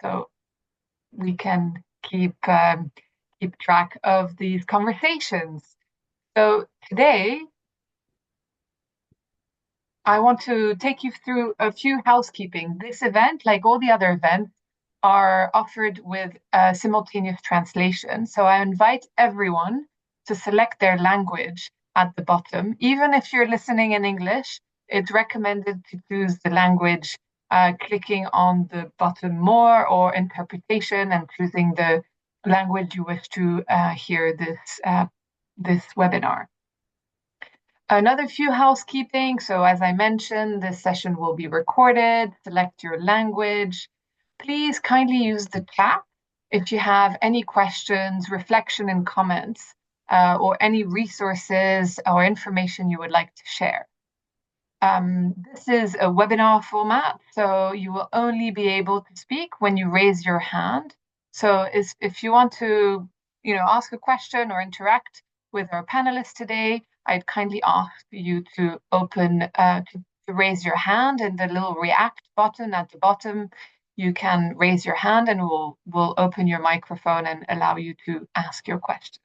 so we can keep track of these conversations. So today, I want to take you through a few housekeeping. This event, like all the other events, are offered with simultaneous translation. So I invite everyone to select their language at the bottom. Even if you're listening in English, it's recommended to choose the language, clicking on the button more or interpretation and choosing the language you wish to hear this webinar. Another few housekeeping. So as I mentioned, this session will be recorded. Select your language. Please kindly use the chat if you have any questions, reflection and comments, or any resources or information you would like to share. This is a webinar format, so you will only be able to speak when you raise your hand. So if you want to, ask a question or interact with our panelists today, I'd kindly ask you to to raise your hand, and the little react button at the bottom, you can raise your hand and we'll open your microphone and allow you to ask your question.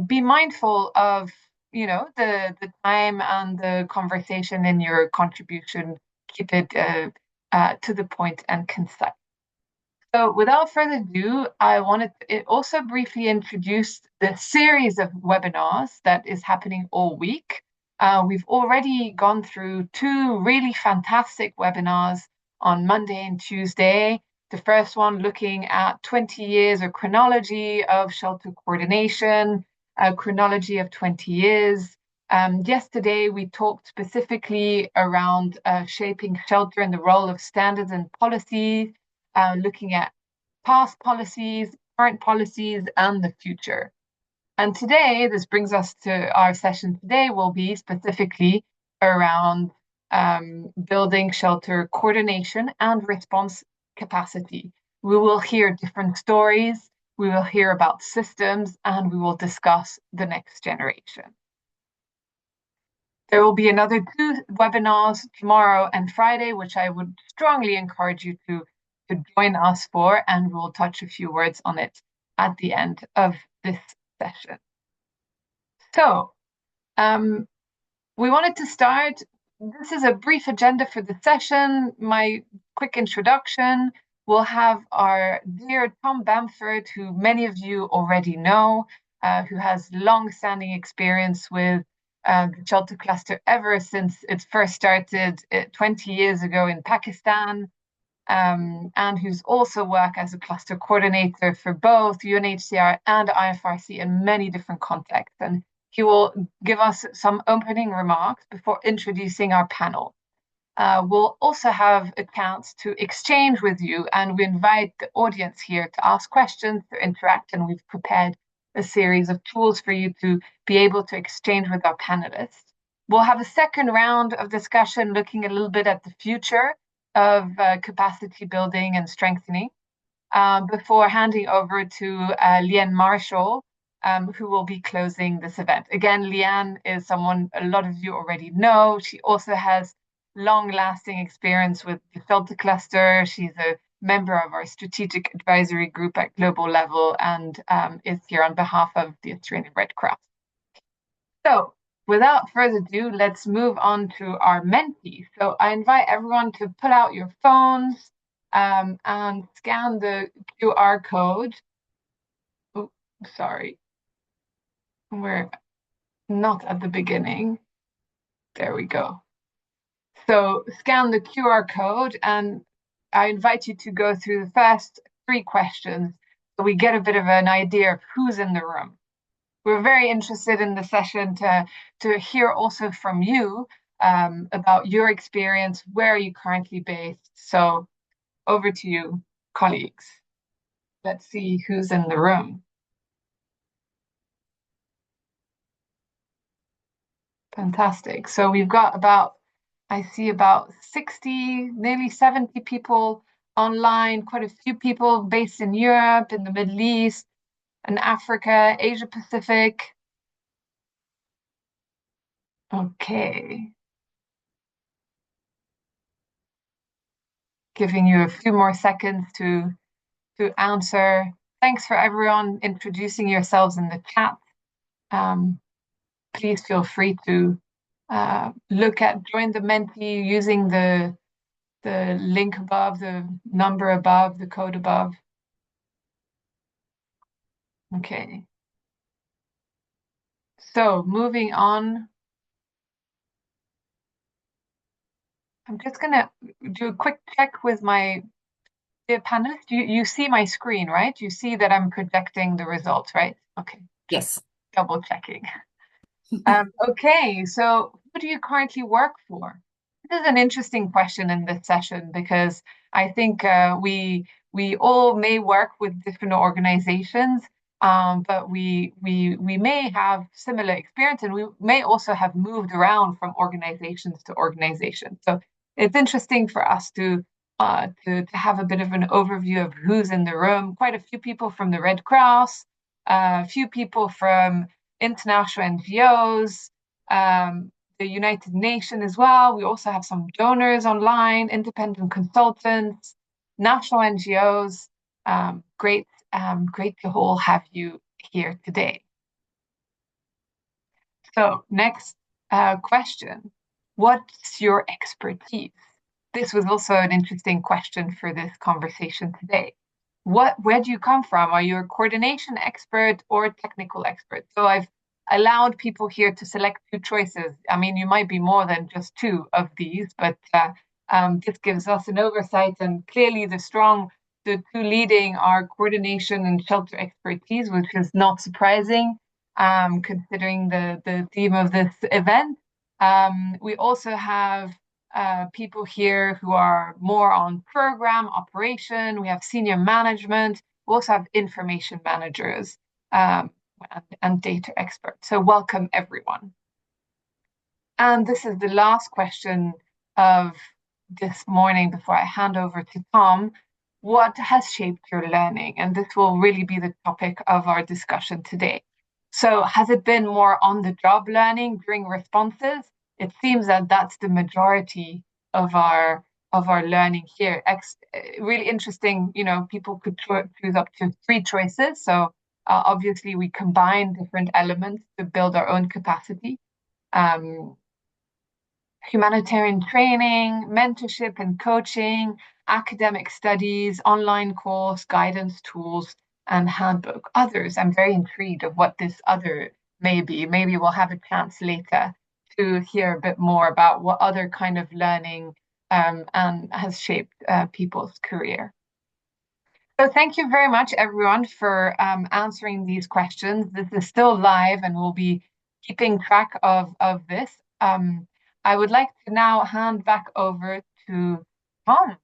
Be mindful of the time and the conversation in your contribution. Keep it to the point and concise. So without further ado, I wanted to also briefly introduce the series of webinars that is happening all week. We've already gone through two really fantastic webinars on Monday and Tuesday. The first one looking at 20 years of chronology of shelter coordination, a chronology of 20 years. Yesterday, we talked specifically around shaping shelter and the role of standards and policies, looking at past policies, current policies, and the future. And today, this brings us to our session today, will be specifically around building shelter coordination and response capacity. We will hear different stories, we will hear about systems, and we will discuss the next generation. There will be another two webinars tomorrow and Friday, which I would strongly encourage you to join us for, and we'll touch a few words on it at the end of this session. So, we wanted to start. This is a brief agenda for the session. My quick introduction. We'll have our dear Tom Bamford, who many of you already know, who has long-standing experience with the shelter cluster ever since it first started 20 years ago in Pakistan, and who's also worked as a cluster coordinator for both UNHCR and IFRC in many different contexts. And he will give us some opening remarks before introducing our panel. We'll also have a chance to exchange with you, and we invite the audience here to ask questions, to interact, and we've prepared a series of tools for you to be able to exchange with our panelists. We'll have a second round of discussion looking a little bit at the future of capacity building and strengthening before handing over to Leanne Marshall, who will be closing this event. Again, Leanne is someone a lot of you already know. She also has long-lasting experience with the shelter cluster. She's a member of our strategic advisory group at global level and is here on behalf of the Australian Red Cross. So without further ado, let's move on to our mentee. So I invite everyone to pull out your phones and scan the QR code. Oh, sorry. We're not at the beginning. There we go. So scan the QR code, and I invite you to go through the first three questions so we get a bit of an idea of who's in the room. We're very interested in the session to hear also from you about your experience. Where are you currently based? So over to you, colleagues. Let's see who's in the room. Fantastic. So we've got I see about 60, nearly 70 people online, quite a few people based in Europe, in the Middle East, in Africa, Asia Pacific. Okay. giving you a few more seconds to answer. Thanks for everyone introducing yourselves in the chat. Please feel free to join the Menti using the link above, the number above, the code above. Okay. So moving on. I'm just gonna do a quick check with my dear panelists. You see my screen, right? You see that I'm projecting the results, right? Okay. Yes. Double checking. Okay, so who do you currently work for? This is an interesting question in this session because I think we all may work with different organizations, but we may have similar experience, and we may also have moved around from organizations to organization. So it's interesting for us to have a bit of an overview of who's in the room. Quite a few people from the Red Cross, a few people from international NGOs, the United Nations as well. We also have some donors online, independent consultants, national NGOs. Great to all have you here today. So next question, what's your expertise? This was also an interesting question for this conversation today. Where do you come from? Are you a coordination expert or a technical expert? So I've allowed people here to select two choices. I mean, you might be more than just two of these, but this gives us an oversight, and clearly the two leading are coordination and shelter expertise, which is not surprising, considering the theme of this event. We also have people here who are more on program operation. We have senior management. We also have information managers and data experts. So welcome everyone. And this is the last question of this morning before I hand over to Tom. What has shaped your learning? And this will really be the topic of our discussion today. So has it been more on the job learning during responses? It seems that that's the majority of our learning here. Really interesting, people could choose up to three choices. So obviously we combine different elements to build our own capacity. Humanitarian training, mentorship and coaching, academic studies, online course, guidance tools, and handbook. Others, I'm very intrigued of what this other may be. Maybe we'll have a chance later to hear a bit more about what other kind of learning and has shaped people's career. So thank you very much, everyone, for answering these questions. This is still live, and we'll be keeping track of this. I would like to now hand back over to Tom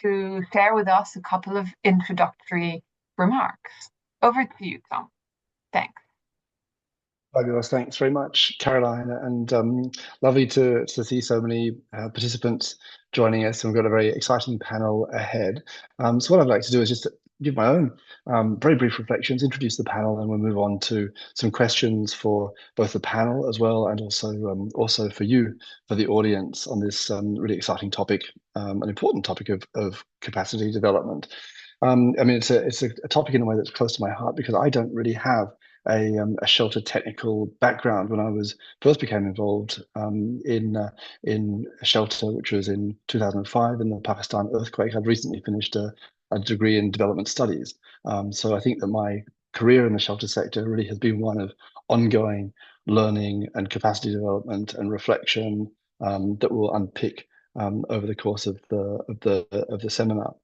to share with us a couple of introductory remarks. Over to you, Tom. Thanks. Fabulous. Thanks very much, Caroline. And lovely to see so many participants joining us. And we've got a very exciting panel ahead. So what I'd like to do is just give my own very brief reflections, introduce the panel, and we'll move on to some questions for both the panel as well, and also for you, for the audience, on this really exciting topic, an important topic of capacity development. I mean, it's a topic in a way that's close to my heart because I don't really have a shelter technical background. When I first became involved in a shelter, which was in 2005 in the Pakistan earthquake. I'd recently finished a degree in development studies. So I think that my career in the shelter sector really has been one of ongoing learning and capacity development and reflection that we'll unpick over the course of the seminar.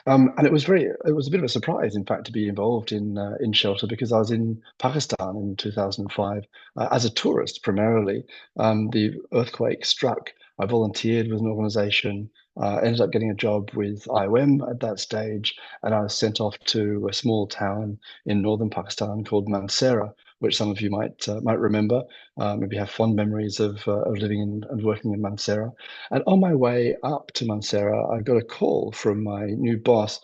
And it was a bit of a surprise, in fact, to be involved in shelter because I was in Pakistan in 2005 as a tourist primarily. The earthquake struck. I volunteered with an organization, ended up getting a job with IOM at that stage, and I was sent off to a small town in northern Pakistan called Mansehra, which some of you might remember, maybe have fond memories of living and working in Mansehra. And on my way up to Mansehra, I got a call from my new boss.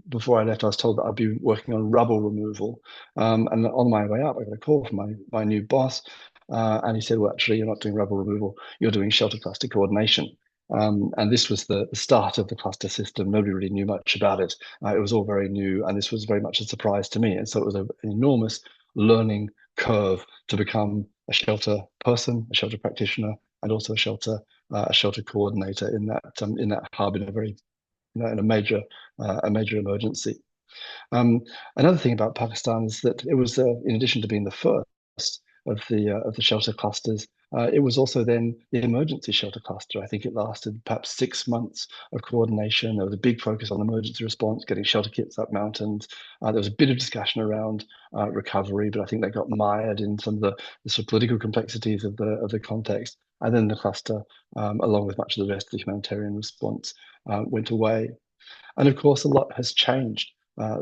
Before I left, I was told that I'd be working on rubble removal. And on my way up, I got a call from my new boss, and he said, "Well, actually, you're not doing rubble removal. You're doing shelter cluster coordination." And this was the start of the cluster system. Nobody really knew much about it. It was all very new, and this was very much a surprise to me. And so it was an enormous learning curve to become a shelter person, a shelter practitioner, and also a shelter coordinator in that hub in a very in a major emergency. Um, Another thing about Pakistan is that it was, in addition to being the first of the shelter clusters, it was also then the emergency shelter cluster. I think it lasted perhaps 6 months of coordination. There was a big focus on emergency response, getting shelter kits up mountains. There was a bit of discussion around recovery, but I think they got mired in some of the sort of political complexities of the context. And then the cluster, along with much of the rest of the humanitarian response, went away. And of course, a lot has changed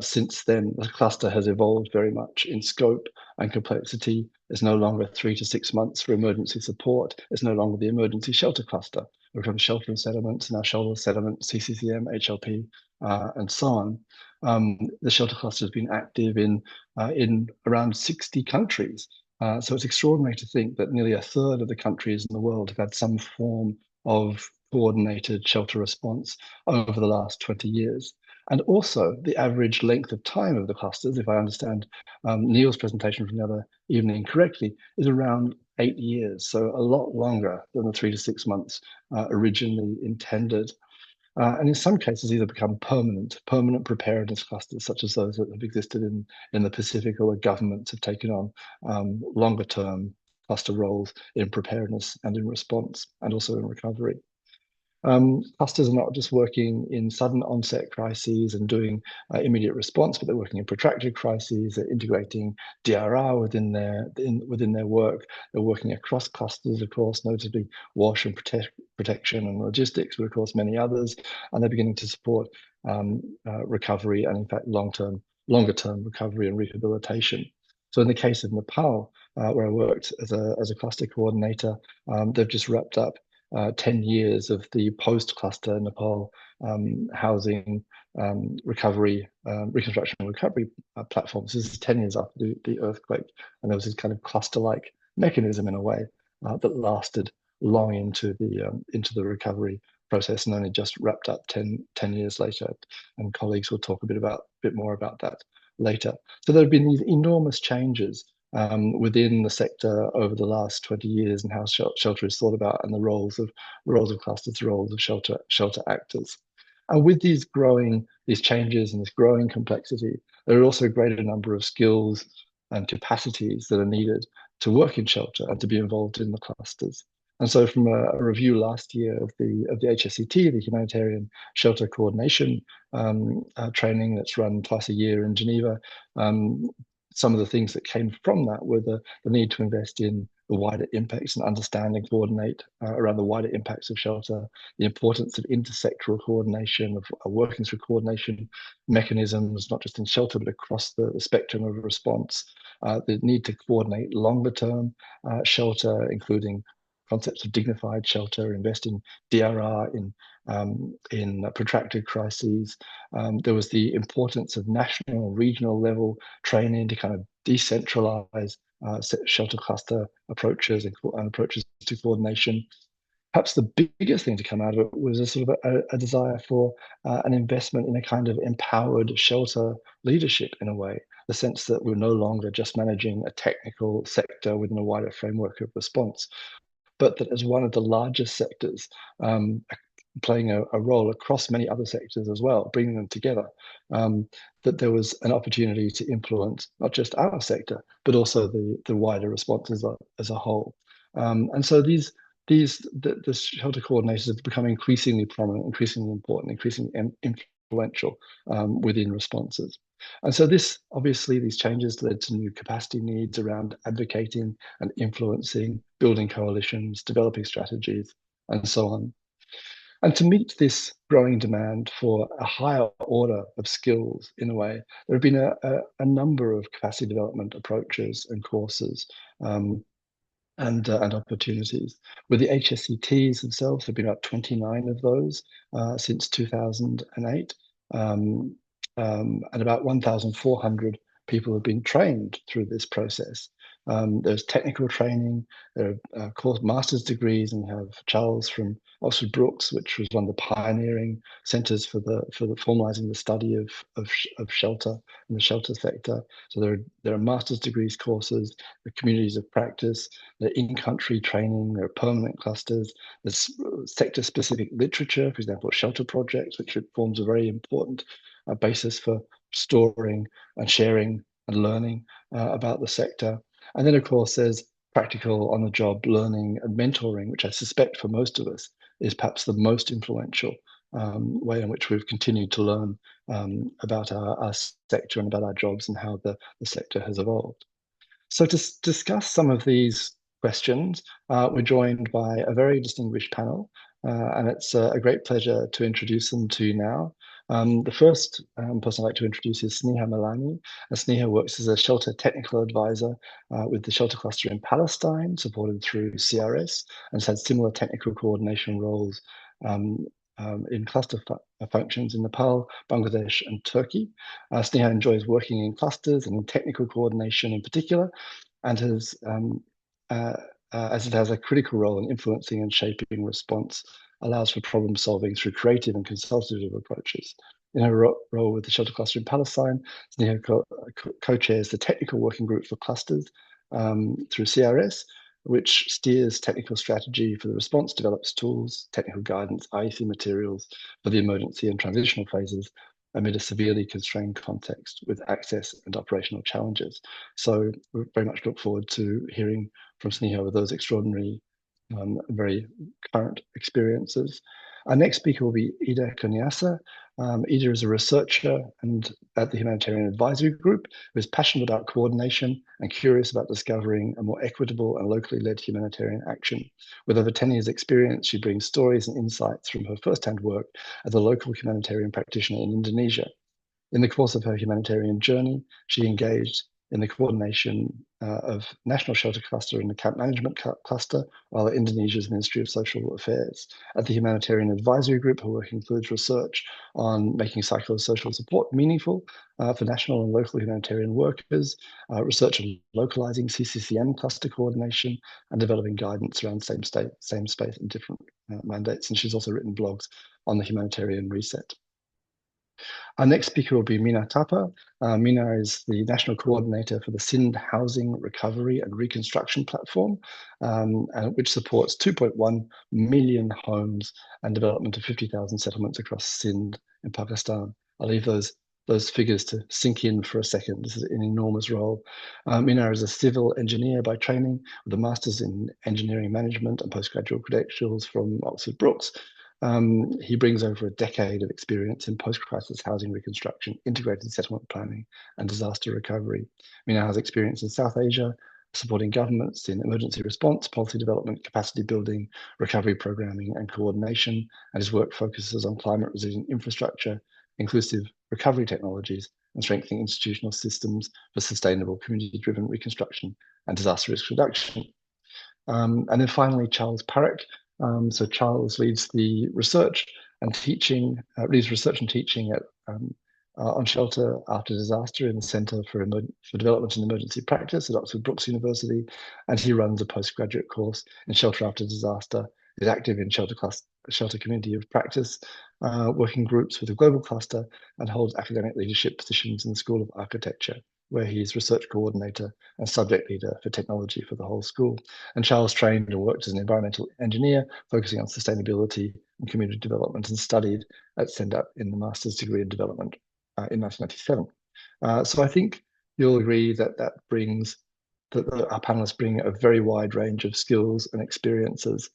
since then. The cluster has evolved very much in scope and complexity. It's no longer 3 to 6 months for emergency support. It's no longer the emergency shelter cluster. We've got shelter and settlements, now shelter settlement, CCCM, HLP, and so on. The shelter cluster has been active in around 60 countries. So it's extraordinary to think that nearly a third of the countries in the world have had some form of coordinated shelter response over the last 20 years. And also the average length of time of the clusters, if I understand Neil's presentation from the other evening correctly, is around 8 years. So a lot longer than the 3 to 6 months originally intended. And in some cases, these have become permanent preparedness clusters, such as those that have existed in the Pacific, or where governments have taken on longer term cluster roles in preparedness and in response, and also in recovery. Clusters are not just working in sudden onset crises and doing immediate response, but they're working in protracted crises. They're integrating DRR within their work. They're working across clusters, of course, notably wash and protection and logistics, but of course many others. And they're beginning to support recovery and, in fact, longer term recovery and rehabilitation. So in the case of Nepal, where I worked as a cluster coordinator, they've just wrapped up 10 years of the post-cluster Nepal housing recovery, reconstruction and recovery platforms. This is 10 years after the earthquake. And there was this kind of cluster-like mechanism in a way that lasted long into the recovery process, and only just wrapped up 10 years later. And colleagues will talk a bit more about that later. So there have been these enormous changes within the sector over the last 20 years, and how shelter is thought about, and the roles of clusters, the roles of shelter actors. And with these changes and this growing complexity, there are also a greater number of skills and capacities that are needed to work in shelter and to be involved in the clusters. And so, from a review last year of the HSCT, the Humanitarian Shelter Coordination training that's run twice a year in Geneva, some of the things that came from that were the need to invest in the wider impacts and understand and coordinate around the wider impacts of shelter, the importance of intersectoral coordination, of working through coordination mechanisms, not just in shelter, but across the spectrum of response, the need to coordinate longer term shelter, including concepts of dignified shelter, invest in DRR, in protracted crises. There was the importance of national and regional level training to kind of decentralize shelter cluster approaches and approaches to coordination. Perhaps the biggest thing to come out of it was a sort of a desire for an investment in a kind of empowered shelter leadership, in a way, the sense that we're no longer just managing a technical sector within a wider framework of response, but that as one of the largest sectors, playing a role across many other sectors as well, bringing them together, that there was an opportunity to influence not just our sector, but also the wider response as a whole. And so the shelter coordinators have become increasingly prominent, increasingly important, increasingly influential within responses. And so these changes led to new capacity needs around advocating and influencing, building coalitions, developing strategies, and so on. And to meet this growing demand for a higher order of skills, in a way, there have been a number of capacity development approaches and courses and opportunities. With the HSCTs themselves, there have been about 29 of those since 2008. And about 1,400 people have been trained through this process. There's technical training. There are course master's degrees, and we have Charles from Oxford Brookes, which was one of the pioneering centres for the formalising the study of shelter and the shelter sector. So there are master's degrees courses, the communities of practice, the in-country training, there are permanent clusters, there's sector-specific literature, for example, shelter projects, which forms a very important basis for storing and sharing and learning about the sector. And then, of course, there's practical on-the-job learning and mentoring, which I suspect for most of us is perhaps the most influential way in which we've continued to learn about our sector and about our jobs and how the sector has evolved. So to discuss some of these questions, we're joined by a very distinguished panel, and it's a great pleasure to introduce them to you now. The first person I'd like to introduce is Sneha Malani. Sneha works as a shelter technical advisor with the shelter cluster in Palestine, supported through CRS, and has had similar technical coordination roles um, in cluster functions in Nepal, Bangladesh, and Turkey. Sneha enjoys working in clusters and in technical coordination in particular, and has, as it has a critical role in influencing and shaping response, allows for problem solving through creative and consultative approaches. In her role with the Shelter Cluster in Palestine, Sneha co-chairs the technical working group for clusters through CRS, which steers technical strategy for the response, develops tools, technical guidance, IEC materials for the emergency and transitional phases amid a severely constrained context with access and operational challenges. So we very much look forward to hearing from Sneha with those extraordinary, very current experiences. Our next speaker will be Ida Konyasa. Ida is a researcher and at the Humanitarian Advisory Group who is passionate about coordination and curious about discovering a more equitable and locally led humanitarian action. With over 10 years' experience, she brings stories and insights from her first-hand work as a local humanitarian practitioner in Indonesia. In the course of her humanitarian journey, she engaged in the coordination of National Shelter Cluster and the Camp Management Cluster, while at Indonesia's Ministry of Social Affairs. At the Humanitarian Advisory Group, her work includes research on making psychosocial support meaningful for national and local humanitarian workers, research on localizing CCCM cluster coordination, and developing guidance around same space, and different mandates. And she's also written blogs on the humanitarian reset. Our next speaker will be Mina Tapa. Mina is the National Coordinator for the Sindh Housing Recovery and Reconstruction Platform, which supports 2.1 million homes and development of 50,000 settlements across Sindh in Pakistan. I'll leave those figures to sink in for a second. This is an enormous role. Mina is a civil engineer by training with a master's in engineering management and postgraduate credentials from Oxford Brookes. He brings over a decade of experience in post-crisis housing reconstruction, integrated settlement planning, and disaster recovery. He now has experience in South Asia, supporting governments in emergency response, policy development, capacity building, recovery programming, and coordination. And his work focuses on climate-resilient infrastructure, inclusive recovery technologies, and strengthening institutional systems for sustainable community-driven reconstruction and disaster risk reduction. And then finally, Charles Parrick. So Charles leads the research and teaching, at on shelter after disaster in the Centre for Development and Emergency Practice at Oxford Brookes University, and he runs a postgraduate course in shelter after disaster. Is active in shelter community of practice, working groups with a global cluster, and holds academic leadership positions in the School of Architecture, where he's research coordinator and subject leader for technology for the whole school. And Charles trained and worked as an environmental engineer, focusing on sustainability and community development, and studied at CENDAP in the master's degree in development in 1997. So I think you'll agree that our panelists bring a very wide range of skills and experiences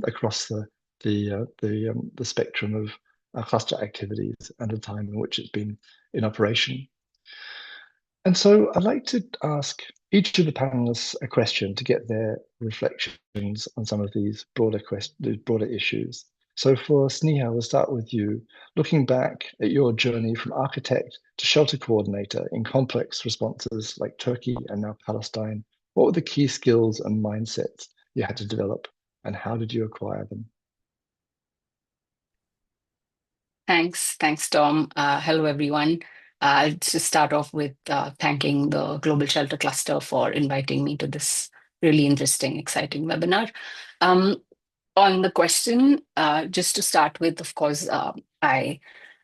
across the spectrum of cluster activities and the time in which it's been in operation. And so I'd like to ask each of the panelists a question to get their reflections on some of these broader issues. So for Sneha, we'll start with you. Looking back at your journey from architect to shelter coordinator in complex responses like Turkey and now Palestine, what were the key skills and mindsets you had to develop, and how did you acquire them? Thanks, Tom. Hello, everyone. I'll just start off with thanking the Global Shelter Cluster for inviting me to this really interesting, exciting webinar. Um, on the question, just to start with, of course, I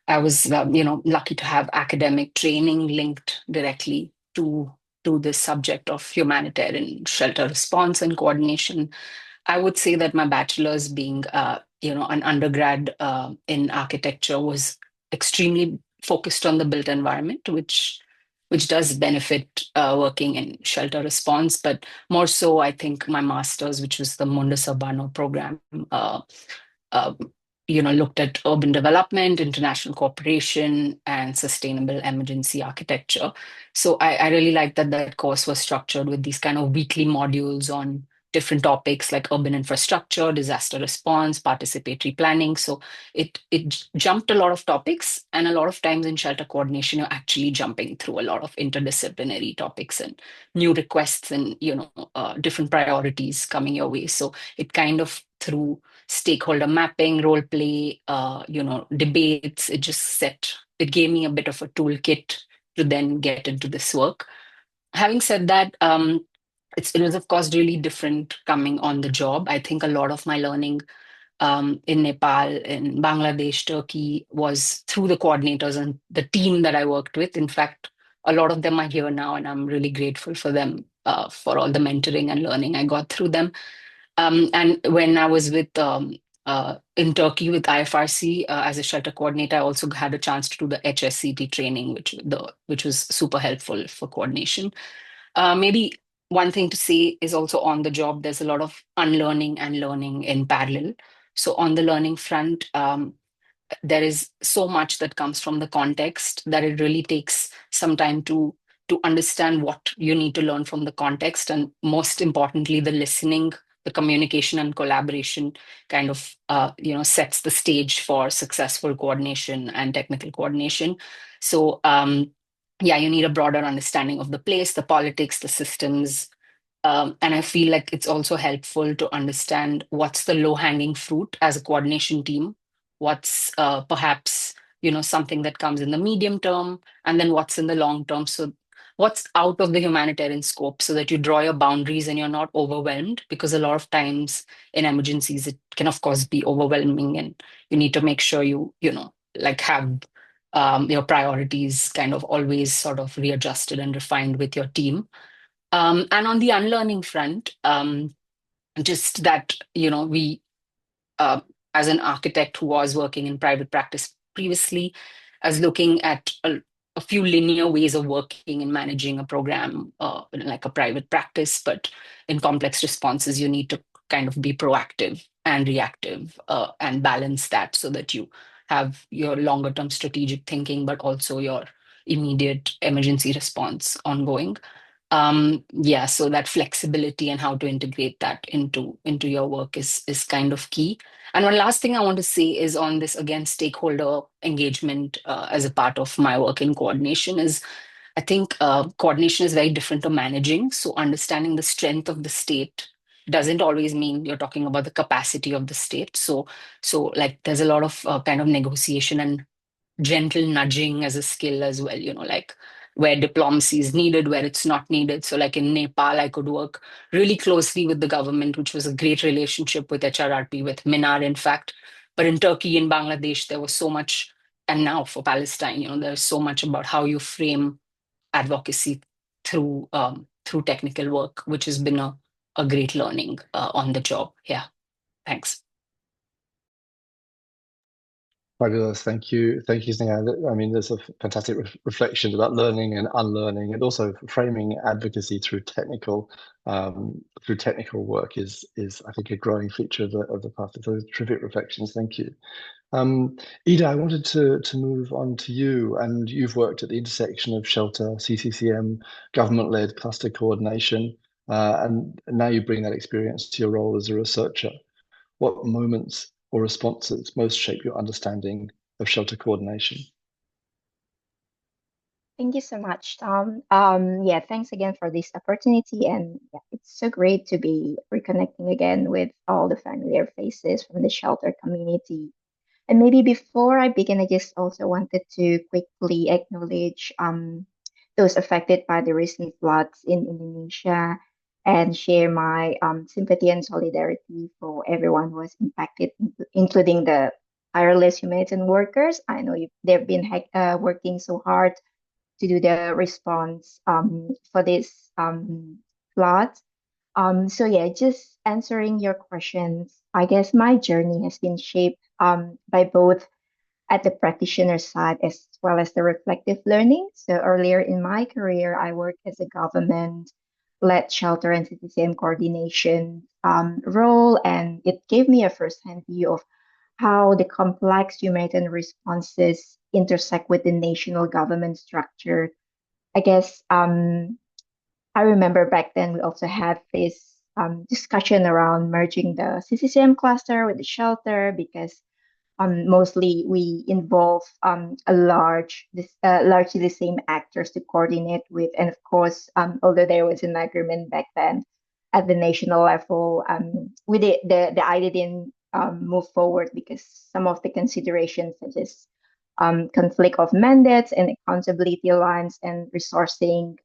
I was lucky to have academic training linked directly to this subject of humanitarian shelter response and coordination. I would say that my bachelor's, being an undergrad in architecture, was extremely focused on the built environment, which does benefit working in shelter response. But more so, I think my master's, which was the Mundus Urbano program, uh, uh, looked at urban development, international cooperation, and sustainable emergency architecture. So I really like that that course was structured with these kind of weekly modules on different topics like urban infrastructure, disaster response, participatory planning. So it jumped a lot of topics, and a lot of times in shelter coordination, you're actually jumping through a lot of interdisciplinary topics and new requests and different priorities coming your way. So it kind of through stakeholder mapping, role play, debates. It gave me a bit of a toolkit to then get into this work. Having said that, it was of course really different coming on the job. I think a lot of my learning in Nepal, in Bangladesh, Turkey was through the coordinators and the team that I worked with. In fact, a lot of them are here now, and I'm really grateful for them for all the mentoring and learning I got through them. And when I was with in Turkey with IFRC as a shelter coordinator, I also had a chance to do the HSCT training, which was super helpful for coordination. Maybe one thing to say is also on the job, there's a lot of unlearning and learning in parallel. So on the learning front, there is so much that comes from the context that it really takes some time to understand what you need to learn from the context, and most importantly the listening, the communication and collaboration kind of sets the stage for successful coordination and technical coordination. So yeah, you need a broader understanding of the place, the politics, the systems, and I feel like it's also helpful to understand what's the low-hanging fruit as a coordination team, what's perhaps something that comes in the medium term, and then what's in the long term. So what's out of the humanitarian scope, so that you draw your boundaries and you're not overwhelmed, because a lot of times in emergencies it can of course be overwhelming, and you need to make sure like have your priorities kind of always sort of readjusted and refined with your team. And on the unlearning front, just that, we, uh, as an architect who was working in private practice previously, as looking at a few linear ways of working and managing a program, like a private practice, but in complex responses, you need to kind of be proactive and reactive and balance that, so that you have your longer term strategic thinking, but also your immediate emergency response ongoing. Yeah, so that flexibility and how to integrate that into your work is kind of key. And one last thing I want to say is on this, again, stakeholder engagement as a part of my work in coordination is, I think coordination is very different to managing. So understanding the strength of the state doesn't always mean you're talking about the capacity of the state. So like there's a lot of kind of negotiation and gentle nudging as a skill as well, like where diplomacy is needed, where it's not needed. So like in Nepal, I could work really closely with the government, which was a great relationship with HRRP, with Minar, in fact. But in Turkey, in Bangladesh, there was so much, and now for Palestine, there's so much about how you frame advocacy through technical work, which has been a great learning on the job. Yeah, thanks. Fabulous. Thank you, Sneha. I mean, there's a fantastic reflection about learning and unlearning, and also framing advocacy through technical work is I think a growing feature of the past. So terrific reflections. Thank you. Ida, I wanted to move on to you, and you've worked at the intersection of shelter, CCCM, government-led cluster coordination, and now you bring that experience to your role as a researcher. What moments or responses most shape your understanding of shelter coordination? Thank you so much, Tom. Yeah, thanks again for this opportunity. And yeah, it's so great to be reconnecting again with all the familiar faces from the shelter community. And maybe before I begin, I just also wanted to quickly acknowledge those affected by the recent floods in Indonesia and share my sympathy and solidarity for everyone who was impacted, including the tireless humanitarian workers. I know they've been working so hard to do the response for this flood. So yeah, just answering your questions, I guess my journey has been shaped by both at the practitioner side as well as the reflective learning. So earlier in my career, I worked as a government-led shelter and citizen coordination role, and it gave me a first-hand view of how the complex humanitarian responses intersect with the national government structure. I guess I remember back then we also had this discussion around merging the CCCM cluster with the shelter because mostly we involve largely the same actors to coordinate with, and of course, although there was an agreement back then at the national level, the idea didn't move forward because some of the considerations such as conflict of mandates and accountability lines and resourcing,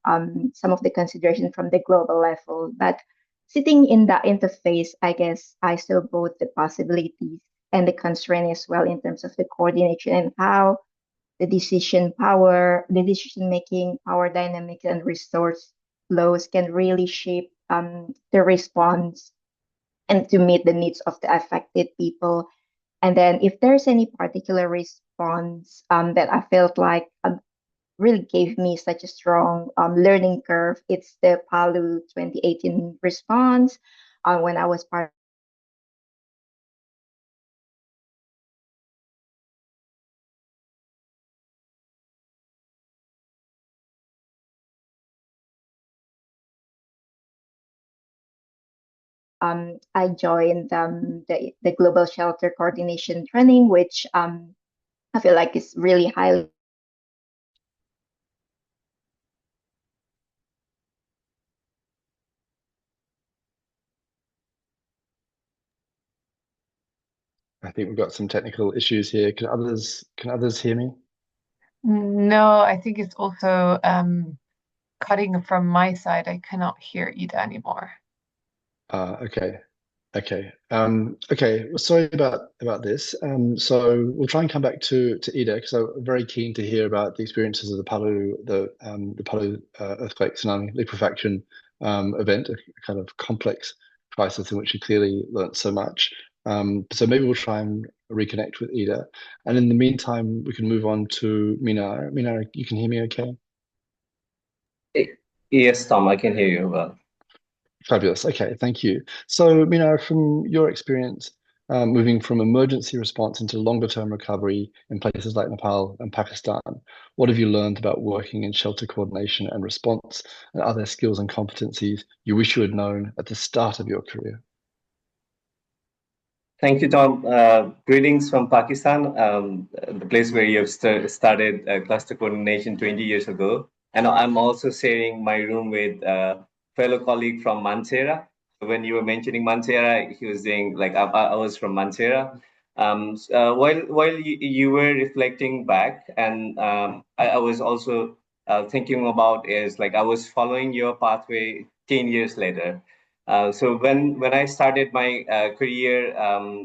some of the consideration from the global level. But sitting in that interface, I guess I saw both the possibilities and the constraint as well in terms of the coordination and how the decision making power dynamics and resource flows can really shape the response and to meet the needs of the affected people. And then if there's any particular response that I felt like really gave me such a strong learning curve, it's the Palu 2018 response when I was part. I joined the Global Shelter Coordination Training, which I feel like is really highly. I think we've got some technical issues here. Can others hear me? No, I think it's also cutting from my side. I cannot hear Ida anymore. Okay. Okay. Okay. Well, sorry about this. So we'll try and come back to Ida because I'm very keen to hear about the experiences of the Palu earthquake tsunami liquefaction event, a kind of complex crisis in which you clearly learnt so much. So maybe we'll try and reconnect with Ida, and in the meantime, we can move on to Minar. Minar, you can hear me okay? Yes, Tom, I can hear you well. Fabulous. Okay, thank you. So, Mina, from your experience moving from emergency response into longer term recovery in places like Nepal and Pakistan, what have you learned about working in shelter coordination and response, and other skills and competencies you wish you had known at the start of your career? Thank you, Tom. Greetings from Pakistan, the place where you have started cluster coordination 20 years ago. And I'm also sharing my room with a fellow colleague from Mansehra. So when you were mentioning Mansehra, he was saying, like, I was from Mansehra. While you were reflecting back, and I was also thinking about is like I was following your pathway 10 years later. So when I started my career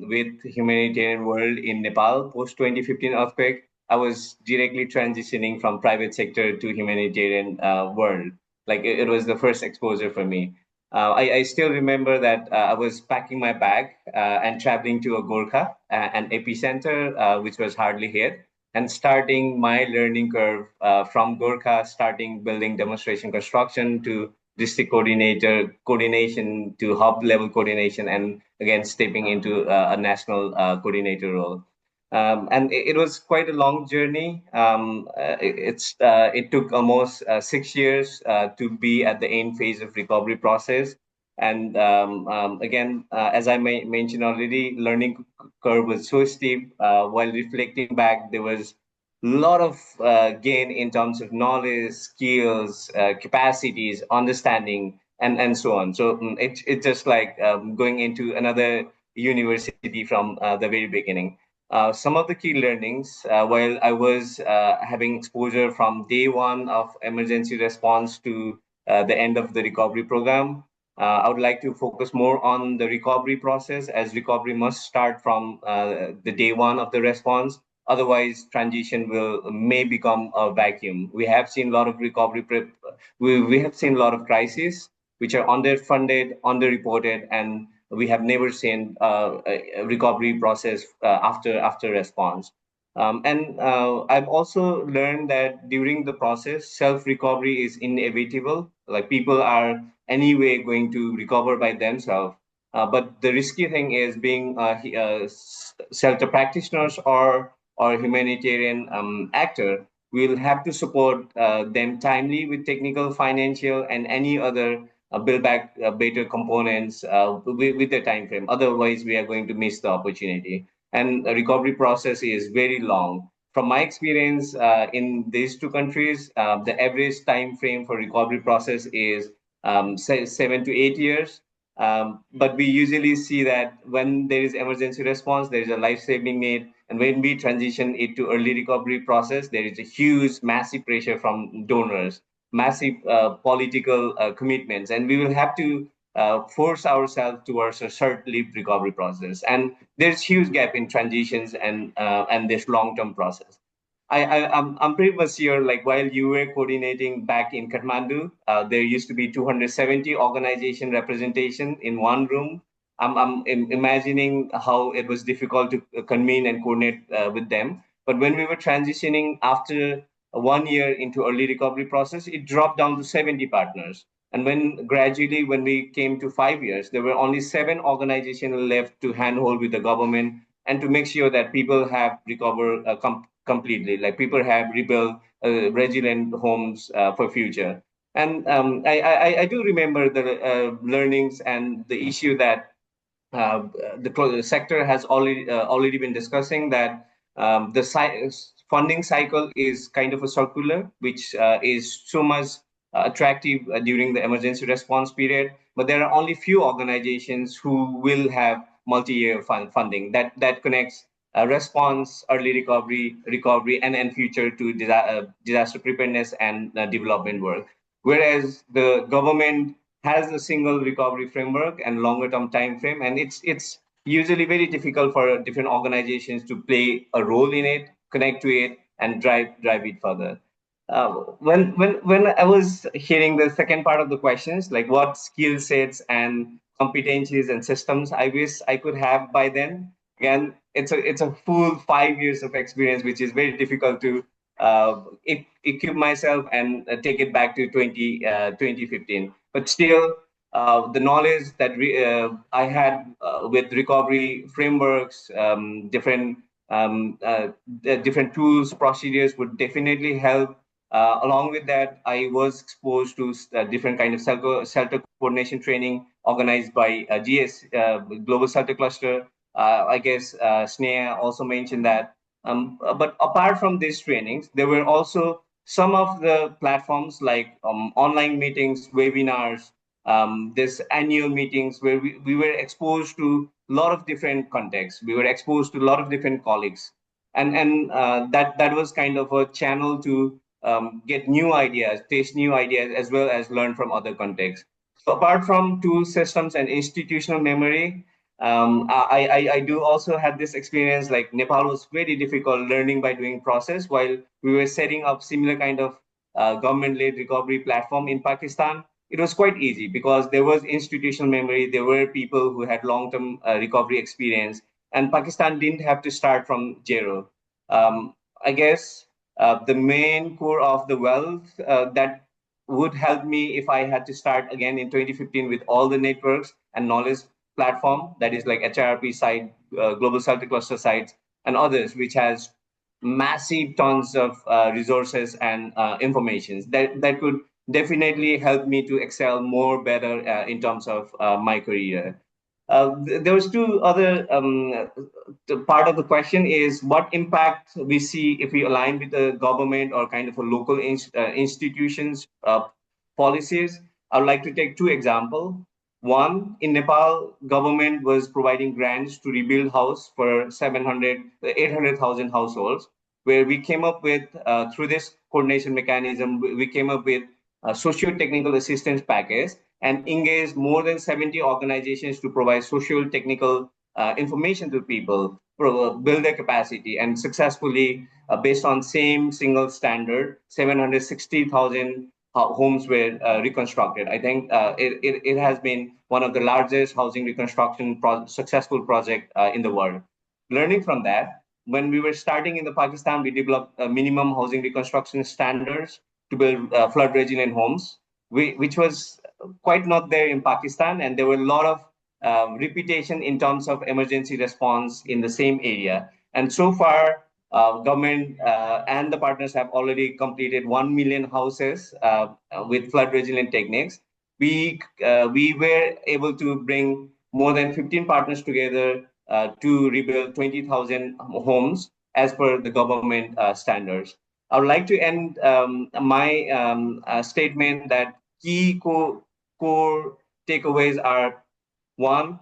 with humanitarian world in Nepal post 2015 earthquake, I was directly transitioning from private sector to humanitarian world. Like it was the first exposure for me. I still remember that I was packing my bag and traveling to a Gorkha, an epicenter which was hardly hit, and starting my learning curve from Gorkha, starting building demonstration construction to district coordinator coordination to hub level coordination, and again stepping into a national coordinator role. And it was quite a long journey. It took almost 6 years to be at the end phase of recovery process. And again, as I mentioned already, learning curve was so steep. While reflecting back, there was a lot of gain in terms of knowledge, skills, capacities, understanding, and so on. So it's just like going into another university from the very beginning. some of the key learnings while I was having exposure from day one of emergency response to the end of the recovery program. I would like to focus more on the recovery process, as recovery must start from the day one of the response. Otherwise, transition may become a vacuum. We have seen a lot of we have seen a lot of crises which are underfunded, underreported, and we have never seen a recovery process after response. And I've also learned that during the process, self recovery is inevitable. Like people are anyway going to recover by themselves. But the risky thing is being shelter practitioners or humanitarian actor. We'll have to support them timely with technical, financial, and any other build back better components with the time frame. Otherwise, we are going to miss the opportunity. And the recovery process is very long. From my experience in these two countries, the average time frame for recovery process is 7 to 8 years. But we usually see that when there is emergency response, there is a life-saving need, and when we transition it to early recovery process, there is a huge, massive pressure from donors, massive political commitments, and we will have to force ourselves towards a short-lived recovery process. And there's huge gap in transitions and this long-term process. I'm pretty much sure, like while you were coordinating back in Kathmandu, there used to be 270 organization representation in one room. I'm imagining how it was difficult to convene and coordinate with them. But when we were transitioning after 1 year into early recovery process, it dropped down to 70 partners. And when gradually, when we came to 5 years, there were only 7 organizations left to handhold with the government and to make sure that people have recovered completely, like people have rebuilt resilient homes for future. And I do remember the learnings and the issue that the sector has already been discussing, that funding cycle is kind of a circular, which is so much attractive during the emergency response period. But there are only few organizations who will have multi-year funding that connects response, early recovery, and future to disaster preparedness and development work. Whereas the government has a single recovery framework and longer term time frame, and it's usually very difficult for different organizations to play a role in it, connect to it, and drive it further. When I was hearing the second part of the questions, like what skill sets and competencies and systems I wish I could have by then. Again, it's a full 5 years of experience, which is very difficult to equip myself and take it back to 2015. But still, the knowledge that I had with recovery frameworks, different tools, procedures would definitely help. Along with that, I was exposed to different kind of shelter coordination training organized by GS, Global Shelter Cluster. I guess Sneha also mentioned that. But apart from these trainings, there were also some of the platforms like online meetings, webinars, this annual meetings where we were exposed to a lot of different contexts. We were exposed to a lot of different colleagues, and that was kind of a channel to get new ideas, taste new ideas, as well as learn from other contexts. So apart from tool systems and institutional memory, I do also have this experience. Like Nepal was very difficult learning by doing process, while we were setting up similar kind of government-led recovery platform in Pakistan. It was quite easy because there was institutional memory. There were people who had long-term recovery experience, and Pakistan didn't have to start from zero. I guess the main core of the wealth that would help me if I had to start again in 2015 with all the networks and knowledge platform, that is like HRP site, Global Shelter Cluster sites, and others, which has massive tons of resources and information that could definitely help me to excel more better in terms of my career. There was two other the part of the question is what impact we see if we align with the government or kind of a local institutions policies. I would like to take two examples. One, in Nepal, government was providing grants to rebuild house for 800,000 households, where we came up with, through this coordination mechanism, we came up with a socio-technical assistance package and engaged more than 70 organizations to provide socio-technical information to people, build their capacity, and successfully, based on same single standard, 760,000 homes were reconstructed. I think it has been one of the largest housing reconstruction successful project in the world. Learning from that, when we were starting in the Pakistan, we developed minimum housing reconstruction standards to build flood resilient homes, which was quite not there in Pakistan, and there were a lot of reputation in terms of emergency response in the same area. And so far, government and the partners have already completed 1 million houses with flood resilient techniques. We were able to bring more than 15 partners together to rebuild 20,000 homes as per the government standards. I would like to end my statement that key core takeaways are: one,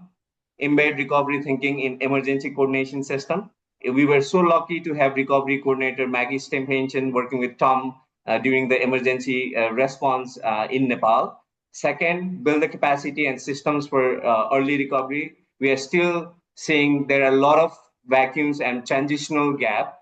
embed recovery thinking in emergency coordination system. We were so lucky to have recovery coordinator Maggie Stemhenchen working with Tom during the emergency response in Nepal. Second, build the capacity and systems for early recovery. We are still seeing there are a lot of vacuums and transitional gap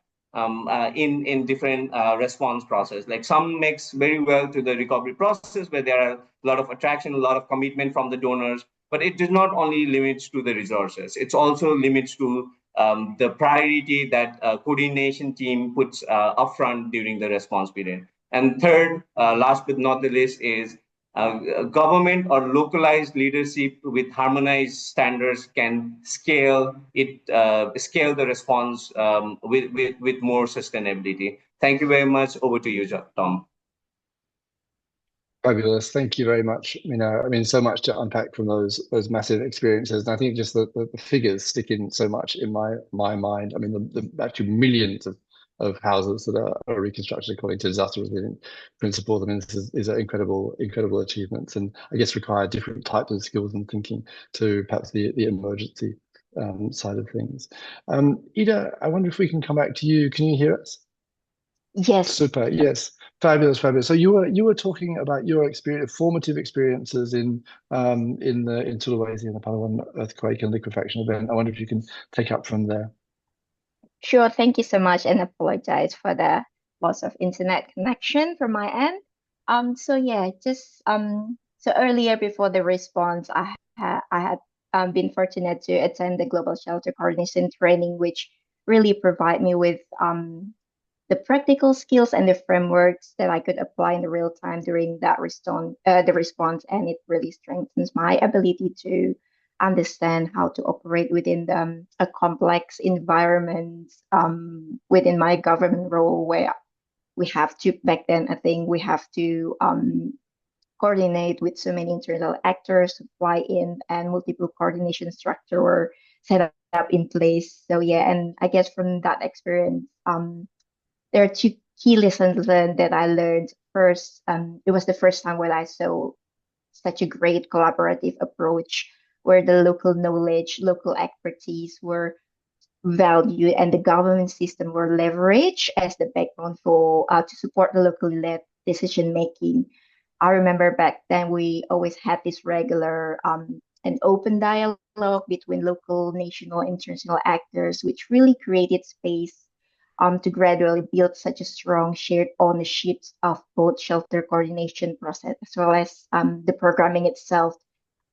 in different response process. Like some mix very well to the recovery process where there are a lot of attraction, a lot of commitment from the donors, but it does not only limits to the resources. It's also limits to the priority that coordination team puts upfront during the response period. And third, last but not the least, is government or localized leadership with harmonized standards can scale the response with more sustainability. Thank you very much. Over to you, Tom. Fabulous. Thank you very much. I mean, so much to unpack from those massive experiences. And I think just the figures stick in so much in my mind. I mean, the actually millions of houses that are reconstructed according to disaster resilient principles. I mean, this is an incredible achievements, and I guess require different types of skills and thinking to perhaps the emergency side of things. Ida, I wonder if we can come back to you. Can you hear us? Yes. Super. Yes. Fabulous. So you were talking about your formative experiences in Sulawesi and the Palawan earthquake and liquefaction event. I wonder if you can take up from there. Sure. Thank you so much, and apologize for the loss of internet connection from my end. So yeah, so earlier before the response, I had been fortunate to attend the Global Shelter Coordination training, which really provide me with the practical skills and the frameworks that I could apply in the real time during that the response, and it really strengthens my ability to understand how to operate within a complex environment within my government role, where we have to, back then I think we have to coordinate with so many internal actors, supply in, and multiple coordination structure were set up in place. So yeah, and I guess from that experience, there are two key lessons learned that I learned. First, it was the first time when I saw such a great collaborative approach where the local knowledge, local expertise were valued, and the government system were leveraged as the backbone for to support the locally led decision making. I remember back then we always had this regular and open dialogue between local, national, international actors, which really created space to gradually build such a strong shared ownership of both shelter coordination process as well as the programming itself.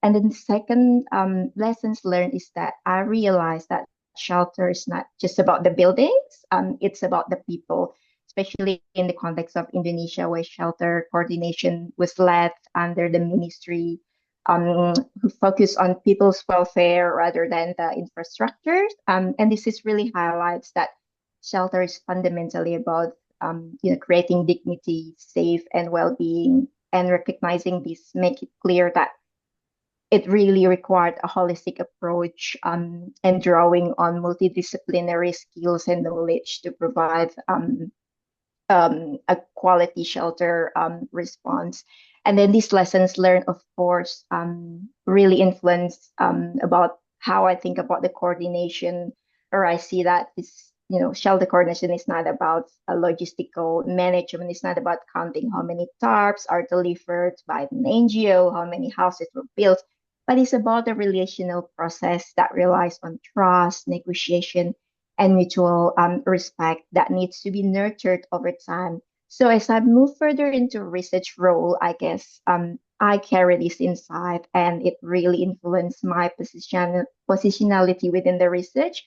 And then the second lessons learned is that I realized that shelter is not just about the buildings, it's about the people, especially in the context of Indonesia, where shelter coordination was led under the ministry who focus on people's welfare rather than the infrastructure. And this is really highlights that shelter is fundamentally about creating dignity, safe, and well-being, and recognizing this make it clear that it really required a holistic approach and drawing on multidisciplinary skills and knowledge to provide a quality shelter response. And then these lessons learned, of course, really influence about how I think about the coordination, or I see that this, shelter coordination is not about a logistical management. It's not about counting how many tarps are delivered by an NGO, how many houses were built, but it's about a relational process that relies on trust, negotiation, and mutual respect that needs to be nurtured over time. So as I move further into research role, I guess I carry this insight, and it really influenced my positionality within the research,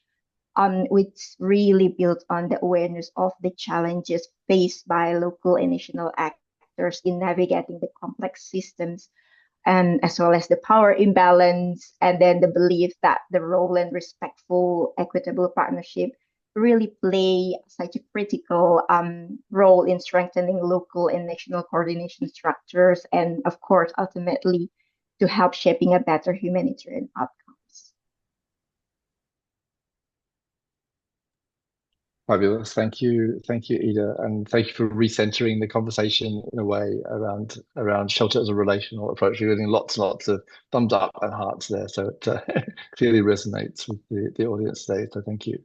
which really built on the awareness of the challenges faced by local and national actors in navigating the complex systems, and as well as the power imbalance, and then the belief that the role and respectful, equitable partnership really play such a critical role in strengthening local and national coordination structures, and of course, ultimately, to help shaping a better humanitarian outcomes. Fabulous. Thank you, Ida, and thank you for recentering the conversation in a way around shelter as a relational approach. You're getting lots and lots of thumbs up and hearts there, so it clearly resonates with the audience today. So thank you.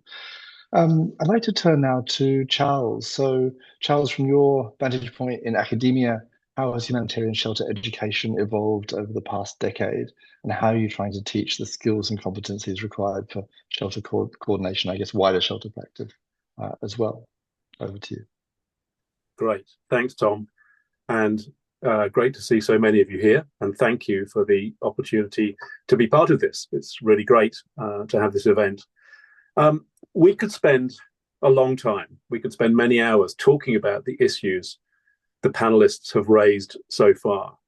I'd like to turn now to Charles. So Charles, from your vantage point in academia, how has humanitarian shelter education evolved over the past decade, and how are you trying to teach the skills and competencies required for shelter coordination, I guess wider shelter practice as well? Over to you. Great. Thanks, Tom. And great to see so many of you here. And thank you for the opportunity to be part of this. It's really great to have this event. We could spend a long time. We could spend many hours talking about the issues the panelists have raised so far.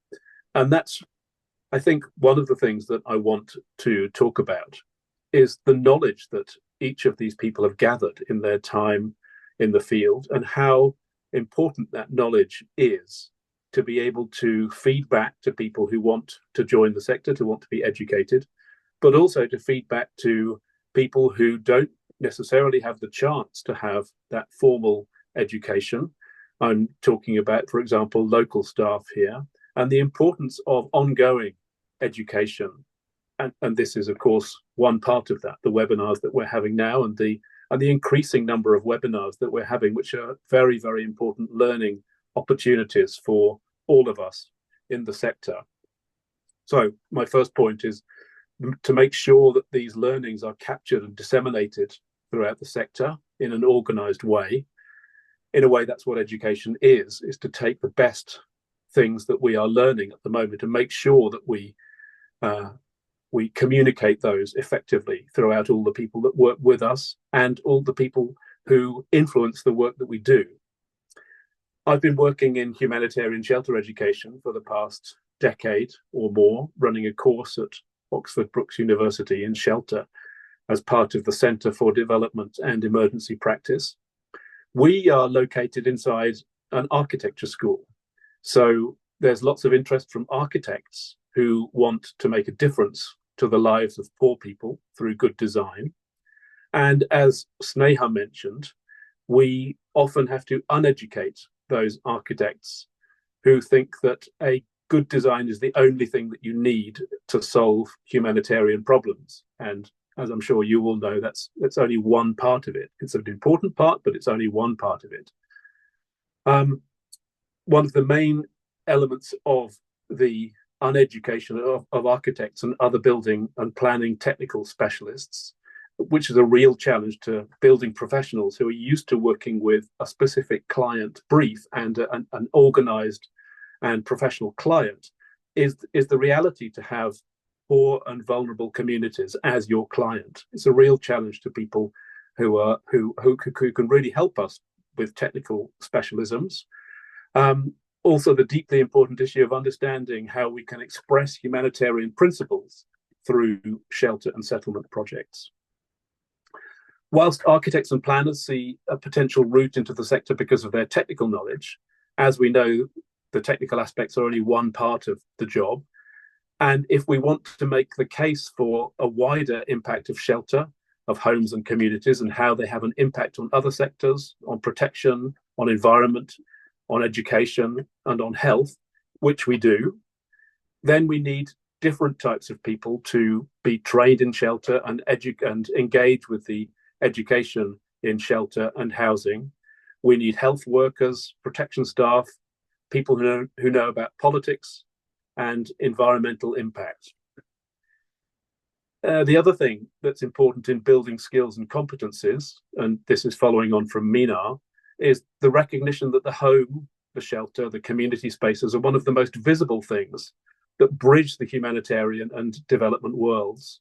And that's, I think, one of the things that I want to talk about is the knowledge that each of these people have gathered in their time in the field, and how important that knowledge is to be able to feed back to people who want to join the sector, to want to be educated, but also to feed back to people who don't necessarily have the chance to have that formal education. I'm talking about, for example, local staff here, and the importance of ongoing education. And this is, of course, one part of that, the webinars that we're having now, and the increasing number of webinars that we're having, which are very, very important learning opportunities for all of us in the sector. So my first point is to make sure that these learnings are captured and disseminated throughout the sector in an organized way. In a way, that's what education is to take the best things that we are learning at the moment and make sure that we communicate those effectively throughout all the people that work with us and all the people who influence the work that we do. I've been working in humanitarian shelter education for the past decade or more, running a course at Oxford Brookes University in shelter as part of the Centre for Development and Emergency Practice. We are located inside an architecture school. So there's lots of interest from architects who want to make a difference to the lives of poor people through good design. And as Sneha mentioned, we often have to uneducate those architects who think that a good design is the only thing that you need to solve humanitarian problems. And as I'm sure you all know, that's only one part of it. It's an important part, but it's only one part of it. One of the main elements of the uneducation of architects and other building and planning technical specialists, which is a real challenge to building professionals who are used to working with a specific client brief and an organized and professional client, is the reality to have poor and vulnerable communities as your client. It's a real challenge to people who can really help us with technical specialisms. Also, the deeply important issue of understanding how we can express humanitarian principles through shelter and settlement projects. Whilst architects and planners see a potential route into the sector because of their technical knowledge, as we know, the technical aspects are only one part of the job. And if we want to make the case for a wider impact of shelter, of homes and communities, and how they have an impact on other sectors, on protection, on environment, on education, and on health, which we do, then we need different types of people to be trained in shelter and engage with the education in shelter and housing. We need health workers, protection staff, people who know about politics and environmental impact. The other thing that's important in building skills and competencies, and this is following on from Minar, is the recognition that the home, the shelter, the community spaces are one of the most visible things that bridge the humanitarian and development worlds.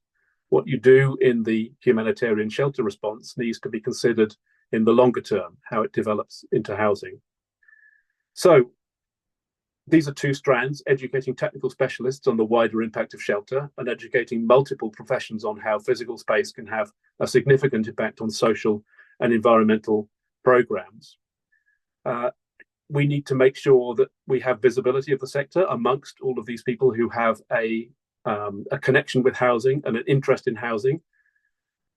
What you do in the humanitarian shelter response needs to be considered in the longer term, how it develops into housing. So these are two strands: educating technical specialists on the wider impact of shelter and educating multiple professions on how physical space can have a significant impact on social and environmental programs. We need to make sure that we have visibility of the sector amongst all of these people who have a connection with housing and an interest in housing.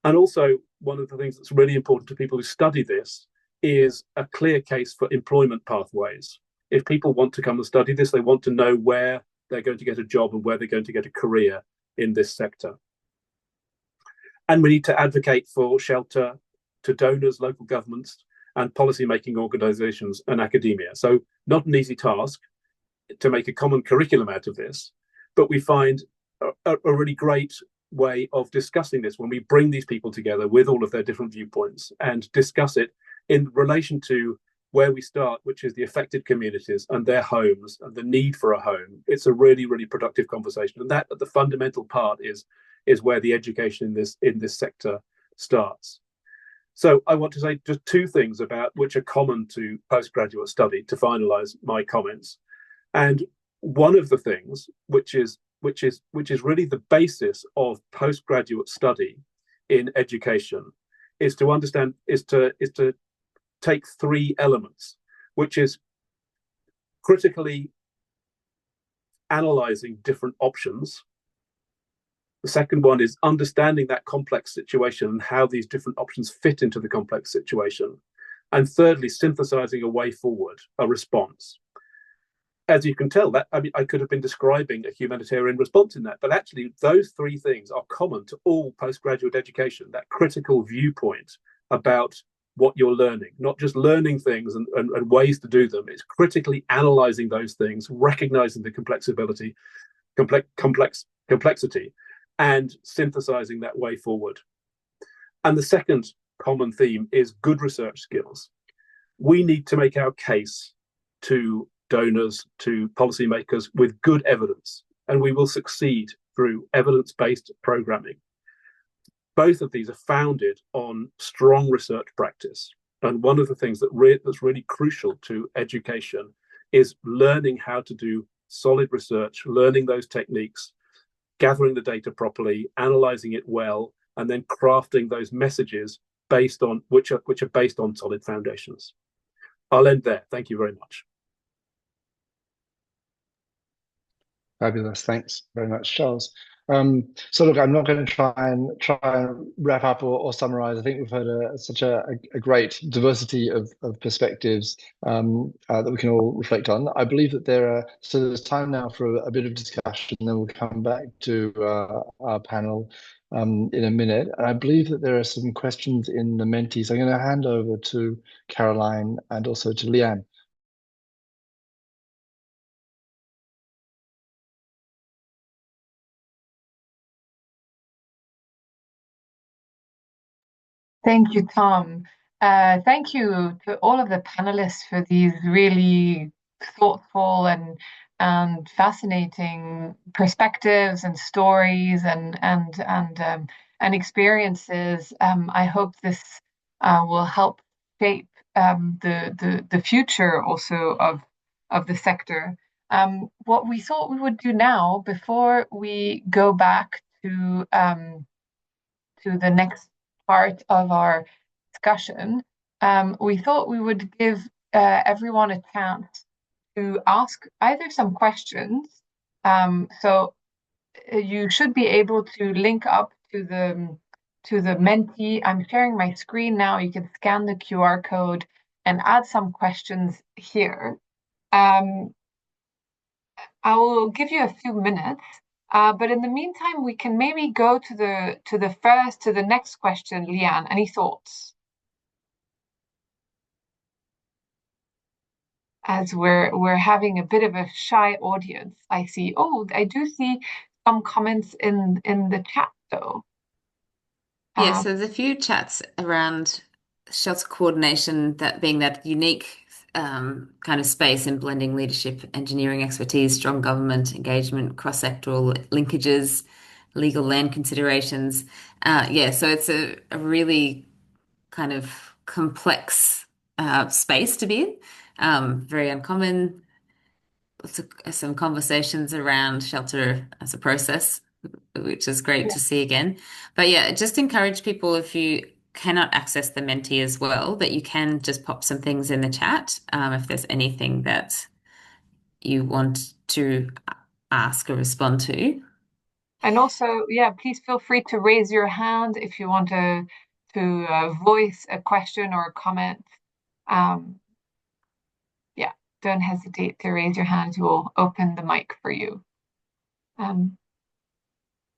And also, one of the things that's really important to people who study this is a clear case for employment pathways. If people want to come and study this, they want to know where they're going to get a job and where they're going to get a career in this sector. And we need to advocate for shelter to donors, local governments, and policy-making organisations and academia. So not an easy task to make a common curriculum out of this, but we find a really great way of discussing this when we bring these people together with all of their different viewpoints and discuss it in relation to where we start, which is the affected communities and their homes and the need for a home. It's a really, really productive conversation. And that at the fundamental part is where the education in this sector starts. So I want to say just two things about which are common to postgraduate study to finalize my comments. And one of the things which is really the basis of postgraduate study in education is to understand, is to take three elements, which is critically analyzing different options. The second one is understanding that complex situation and how these different options fit into the complex situation. And thirdly, synthesizing a way forward, a response. As you can tell, that I could have been describing a humanitarian response in that, but actually those three things are common to all postgraduate education, that critical viewpoint about what you're learning, not just learning things and ways to do them. It's critically analyzing those things, recognizing the complexity, and synthesizing that way forward. And the second common theme is good research skills. We need to make our case to donors, to policymakers with good evidence, and we will succeed through evidence-based programming. Both of these are founded on strong research practice. And one of the things that's really crucial to education is learning how to do solid research, learning those techniques, gathering the data properly, analyzing it well, and then crafting those messages based on which are based on solid foundations. I'll end there. Thank you very much. Fabulous. Thanks very much, Charles. So look, I'm not going to try and wrap up or summarize. I think we've heard such a great diversity of perspectives that we can all reflect on. I believe that there's time now for a bit of discussion, and then we'll come back to our panel in a minute. And I believe that there are some questions in the Menti. So I'm going to hand over to Caroline and also to Leanne. Thank you, Tom. Thank you to all of the panelists for these really thoughtful and fascinating perspectives and stories and experiences. I hope this will help shape the future also of the sector. What we thought we would do now, before we go back to the next part of our discussion, we thought we would give everyone a chance to ask either some questions. So you should be able to link up to the Menti. I'm sharing my screen now. You can scan the QR code and add some questions here. I will give you a few minutes, but in the meantime, we can maybe go to the next question. Leanne, any thoughts? As we're having a bit of a shy audience, I see. Oh, I do see some comments in the chat though. Yeah, so there's a few chats around shelter coordination, that being that unique kind of space in blending leadership, engineering expertise, strong government engagement, cross-sectoral linkages, legal land considerations. Yeah, so it's a really kind of complex space to be in, very uncommon. Some conversations around shelter as a process, which is great to see again. But yeah, just encourage people, if you cannot access the Menti as well, that you can just pop some things in the chat if there's anything that you want to ask or respond to. And also, yeah, please feel free to raise your hand if you want to voice a question or a comment. Yeah, don't hesitate to raise your hand. We'll open the mic for you.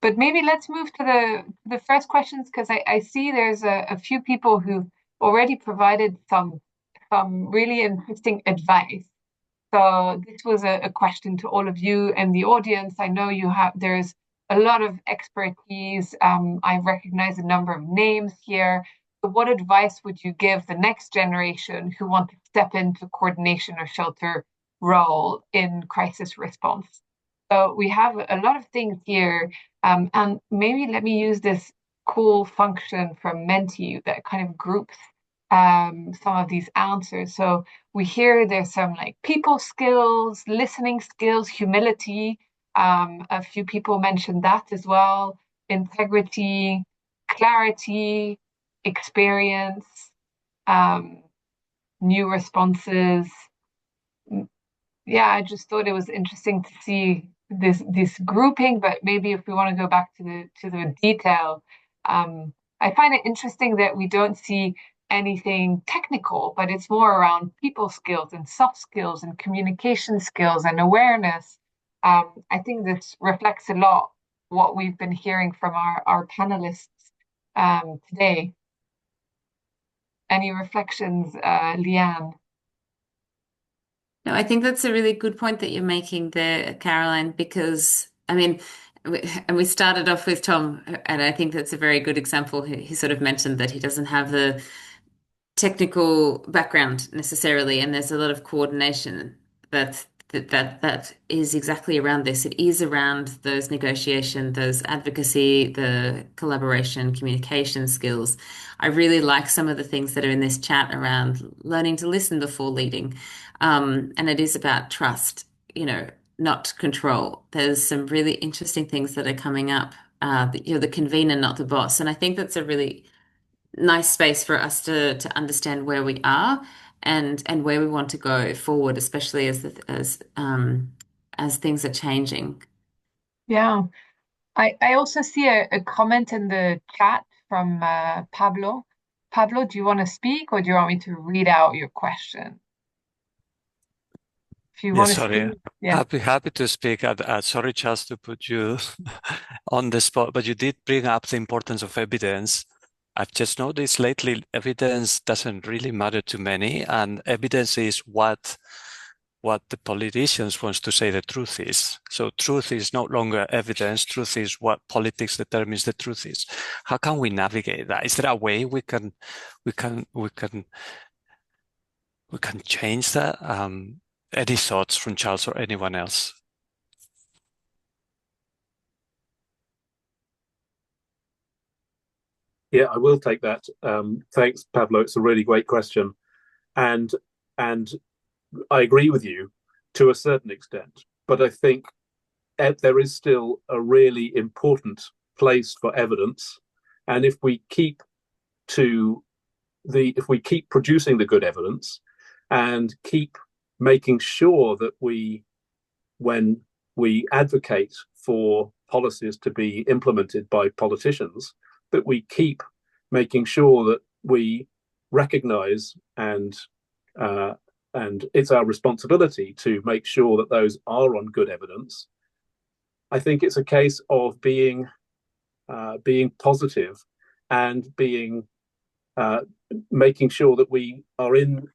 But maybe let's move to the first questions, because I see there's a few people who've already provided some really interesting advice. So this was a question to all of you and the audience. I know there's a lot of expertise. I recognize a number of names here. So what advice would you give the next generation who want to step into coordination or shelter role in crisis response? So we have a lot of things here, and maybe let me use this cool function from Menti that kind of groups some of these answers. So we hear there's some like people skills, listening skills, humility. A few people mentioned that as well. Integrity, clarity, experience, new responses. Yeah, I just thought it was interesting to see this grouping, but maybe if we want to go back to the detail, I find it interesting that we don't see anything technical, but it's more around people skills and soft skills and communication skills and awareness. I think this reflects a lot what we've been hearing from our panelists today. Any reflections, Leanne? No, I think that's a really good point that you're making there, Caroline, because I mean, we started off with Tom, and I think that's a very good example. He sort of mentioned that he doesn't have the technical background necessarily, and there's a lot of coordination that is exactly around this. It is around those negotiation, those advocacy, the collaboration, communication skills. I really like some of the things that are in this chat around learning to listen before leading. And it is about trust, not control. There's some really interesting things that are coming up. You're the convener, not the boss. And I think that's a really nice space for us to understand where we are and where we want to go forward, especially as things are changing. Yeah, I also see a comment in the chat from Pablo. Pablo, do you want to speak, or do you want me to read out your question? If you want to sorry. speak, yeah. Happy to speak. Sorry, Charles, to put you on the spot, but you did bring up the importance of evidence. I've just noticed lately evidence doesn't really matter to many, and evidence is what the politicians wants to say the truth is. So truth is no longer evidence. Truth is what politics determines the truth is. How can we navigate that? Is there a way we can change that? Any thoughts from Charles or anyone else? Yeah, I will take that. Thanks, Pablo. It's a really great question. And I agree with you to a certain extent, but I think there is still a really important place for evidence. And if we keep producing the good evidence and keep making sure that when we advocate for policies to be implemented by politicians, that we keep making sure that we recognize and and it's our responsibility to make sure that those are on good evidence. I think it's a case of being positive and making sure that we are in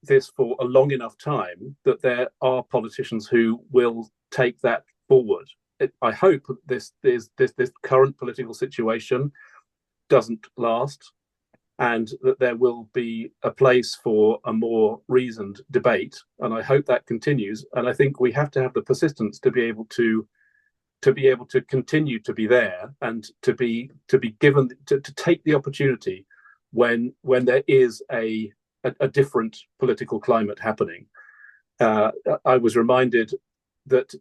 this for a long enough time that there are politicians who will take that forward. I hope this current political situation doesn't last, and that there will be a place for a more reasoned debate. And I hope that continues. And I think we have to have the persistence to be able to continue to be there, and to be given to take the opportunity when there is a different political climate happening. I was reminded that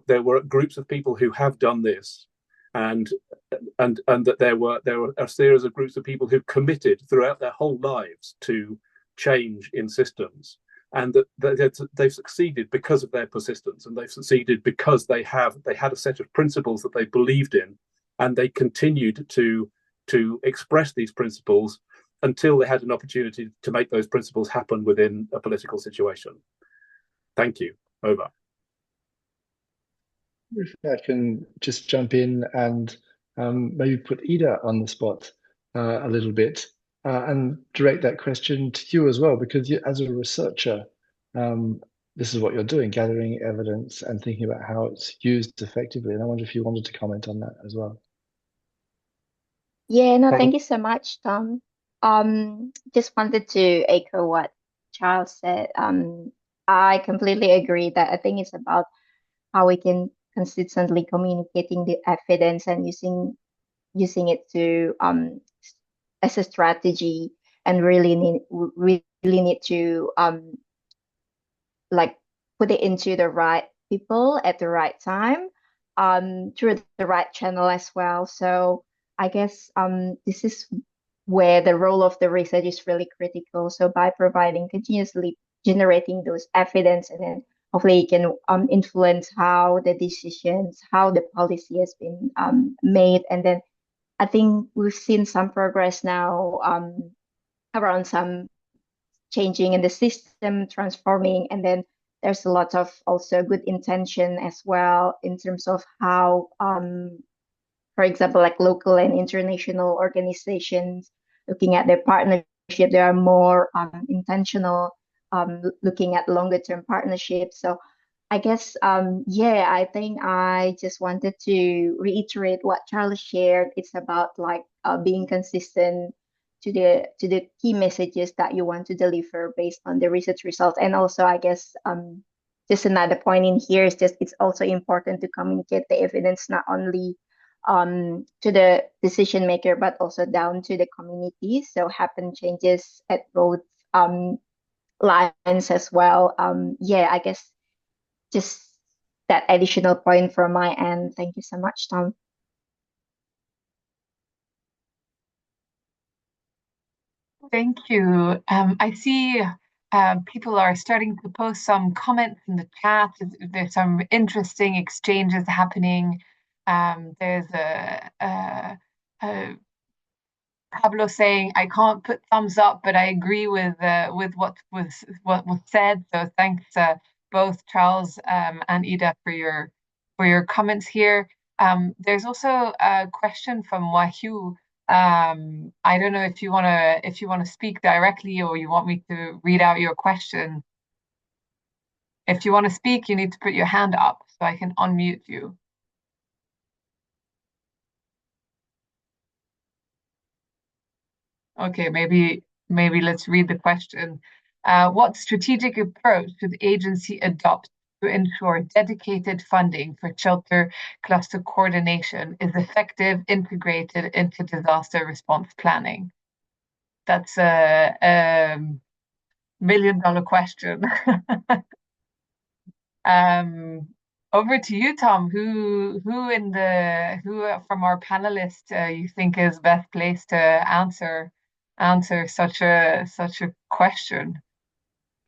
there were groups of people who have done this, and that there were a series of groups of people who committed throughout their whole lives to change in systems, and that they've succeeded because of their persistence, and they've succeeded because they had a set of principles that they believed in, and they continued to express these principles until they had an opportunity to make those principles happen within a political situation. Thank you. Over. If I can just jump in and maybe put Ida on the spot a little bit and direct that question to you as well, because you, as a researcher, this is what you're doing, gathering evidence and thinking about how it's used effectively. And I wonder if you wanted to comment on that as well. Yeah, no, thank you so much, Tom. Just wanted to echo what Charles said. I completely agree that I think it's about how we can consistently communicating the evidence and using it to as a strategy, and really need to like put it into the right people at the right time, through the right channel as well. So I guess this is where the role of the research is really critical. So by providing continuously generating those evidence, and then hopefully it can influence how the decisions, how the policy has been made. And then I think we've seen some progress now around some changing in the system, transforming, and then there's a lot of also good intention as well in terms of how, for example, like local and international organizations looking at their partnership, they are more intentional, looking at longer term partnerships. So I guess, yeah, I think I just wanted to reiterate what Charles shared. It's about like being consistent to the key messages that you want to deliver based on the research results. And also, I guess, just another point in here is just it's also important to communicate the evidence not only to the decision maker, but also down to the community. So happen changes at both lines as well. Yeah, I guess just that additional point from my end. Thank you so much, Tom. Thank you. I see people are starting to post some comments in the chat. There's some interesting exchanges happening. There's a Pablo saying, "I can't put thumbs up, but I agree with what was said." So thanks both Charles and Ida for your comments here. There's also a question from Wahyu. I don't know if you wanna speak directly, or you want me to read out your question. If you want to speak, you need to put your hand up so I can unmute you. Okay, maybe let's read the question. What strategic approach should the agency adopt to ensure dedicated funding for shelter cluster coordination is effective, integrated into disaster response planning? That's a million-dollar question. Over to you, Tom. Who from our panelists you think is best placed to answer such a question?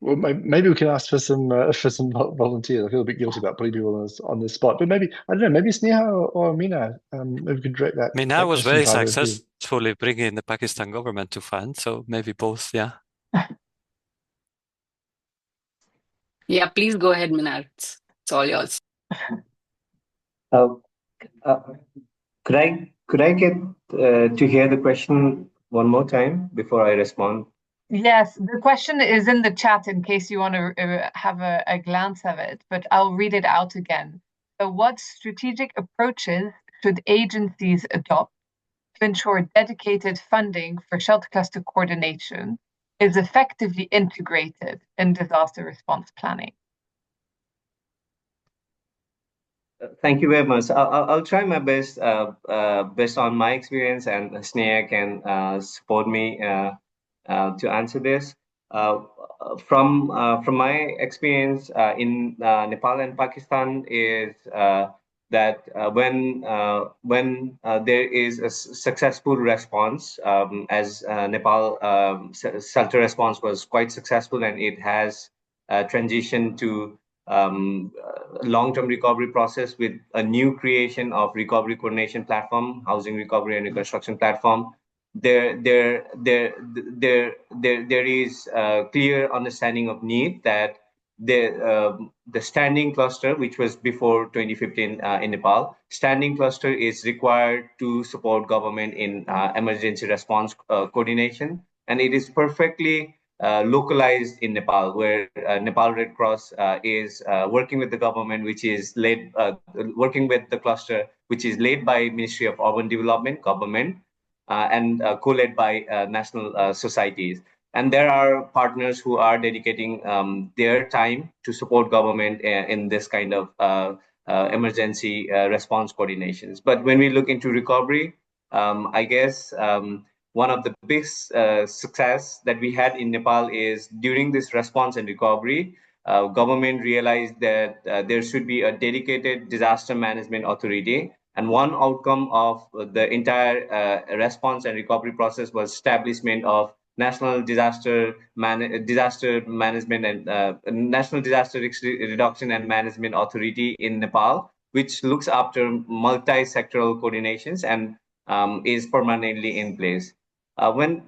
Well, maybe we can ask for some volunteers. I feel a bit guilty about putting people on the spot, but maybe I don't know. Maybe Sneha or Mina. Maybe we could direct that. Mina was very question successfully bringing the Pakistan government to fund, so maybe both. Yeah. Yeah, please go ahead, Minar. It's all yours. Uh, uh, could I get to hear the question one more time before I respond? Yes, the question is in the chat in case you want to have a glance of it, but I'll read it out again. So, what strategic approaches should agencies adopt to ensure dedicated funding for shelter cluster coordination is effectively integrated in disaster response planning? Thank you very much. I'll try my best based on my experience, and Sneha can support me to answer this. Uh, from my experience in Nepal and Pakistan is that when there is a successful response, as Nepal shelter response was quite successful, and it has transitioned to long-term recovery process with a new creation of recovery coordination platform, housing recovery and reconstruction platform. There is a clear understanding of need that the standing cluster, which was before 2015 in Nepal, standing cluster is required to support government in emergency response coordination, and it is perfectly localized in Nepal, where Nepal Red Cross is working with the government, which is led, working with the cluster, which is led by Ministry of Urban Development, government, and co-led by national societies. And there are partners who are dedicating their time to support government in this kind of emergency response coordinations. But when we look into recovery, I guess one of the big success that we had in Nepal is during this response and recovery, government realized that there should be a dedicated disaster management authority. And one outcome of the entire response and recovery process was establishment of National Disaster Management and National Disaster Reduction and Management Authority in Nepal, which looks after multi-sectoral coordinations and is permanently in place. When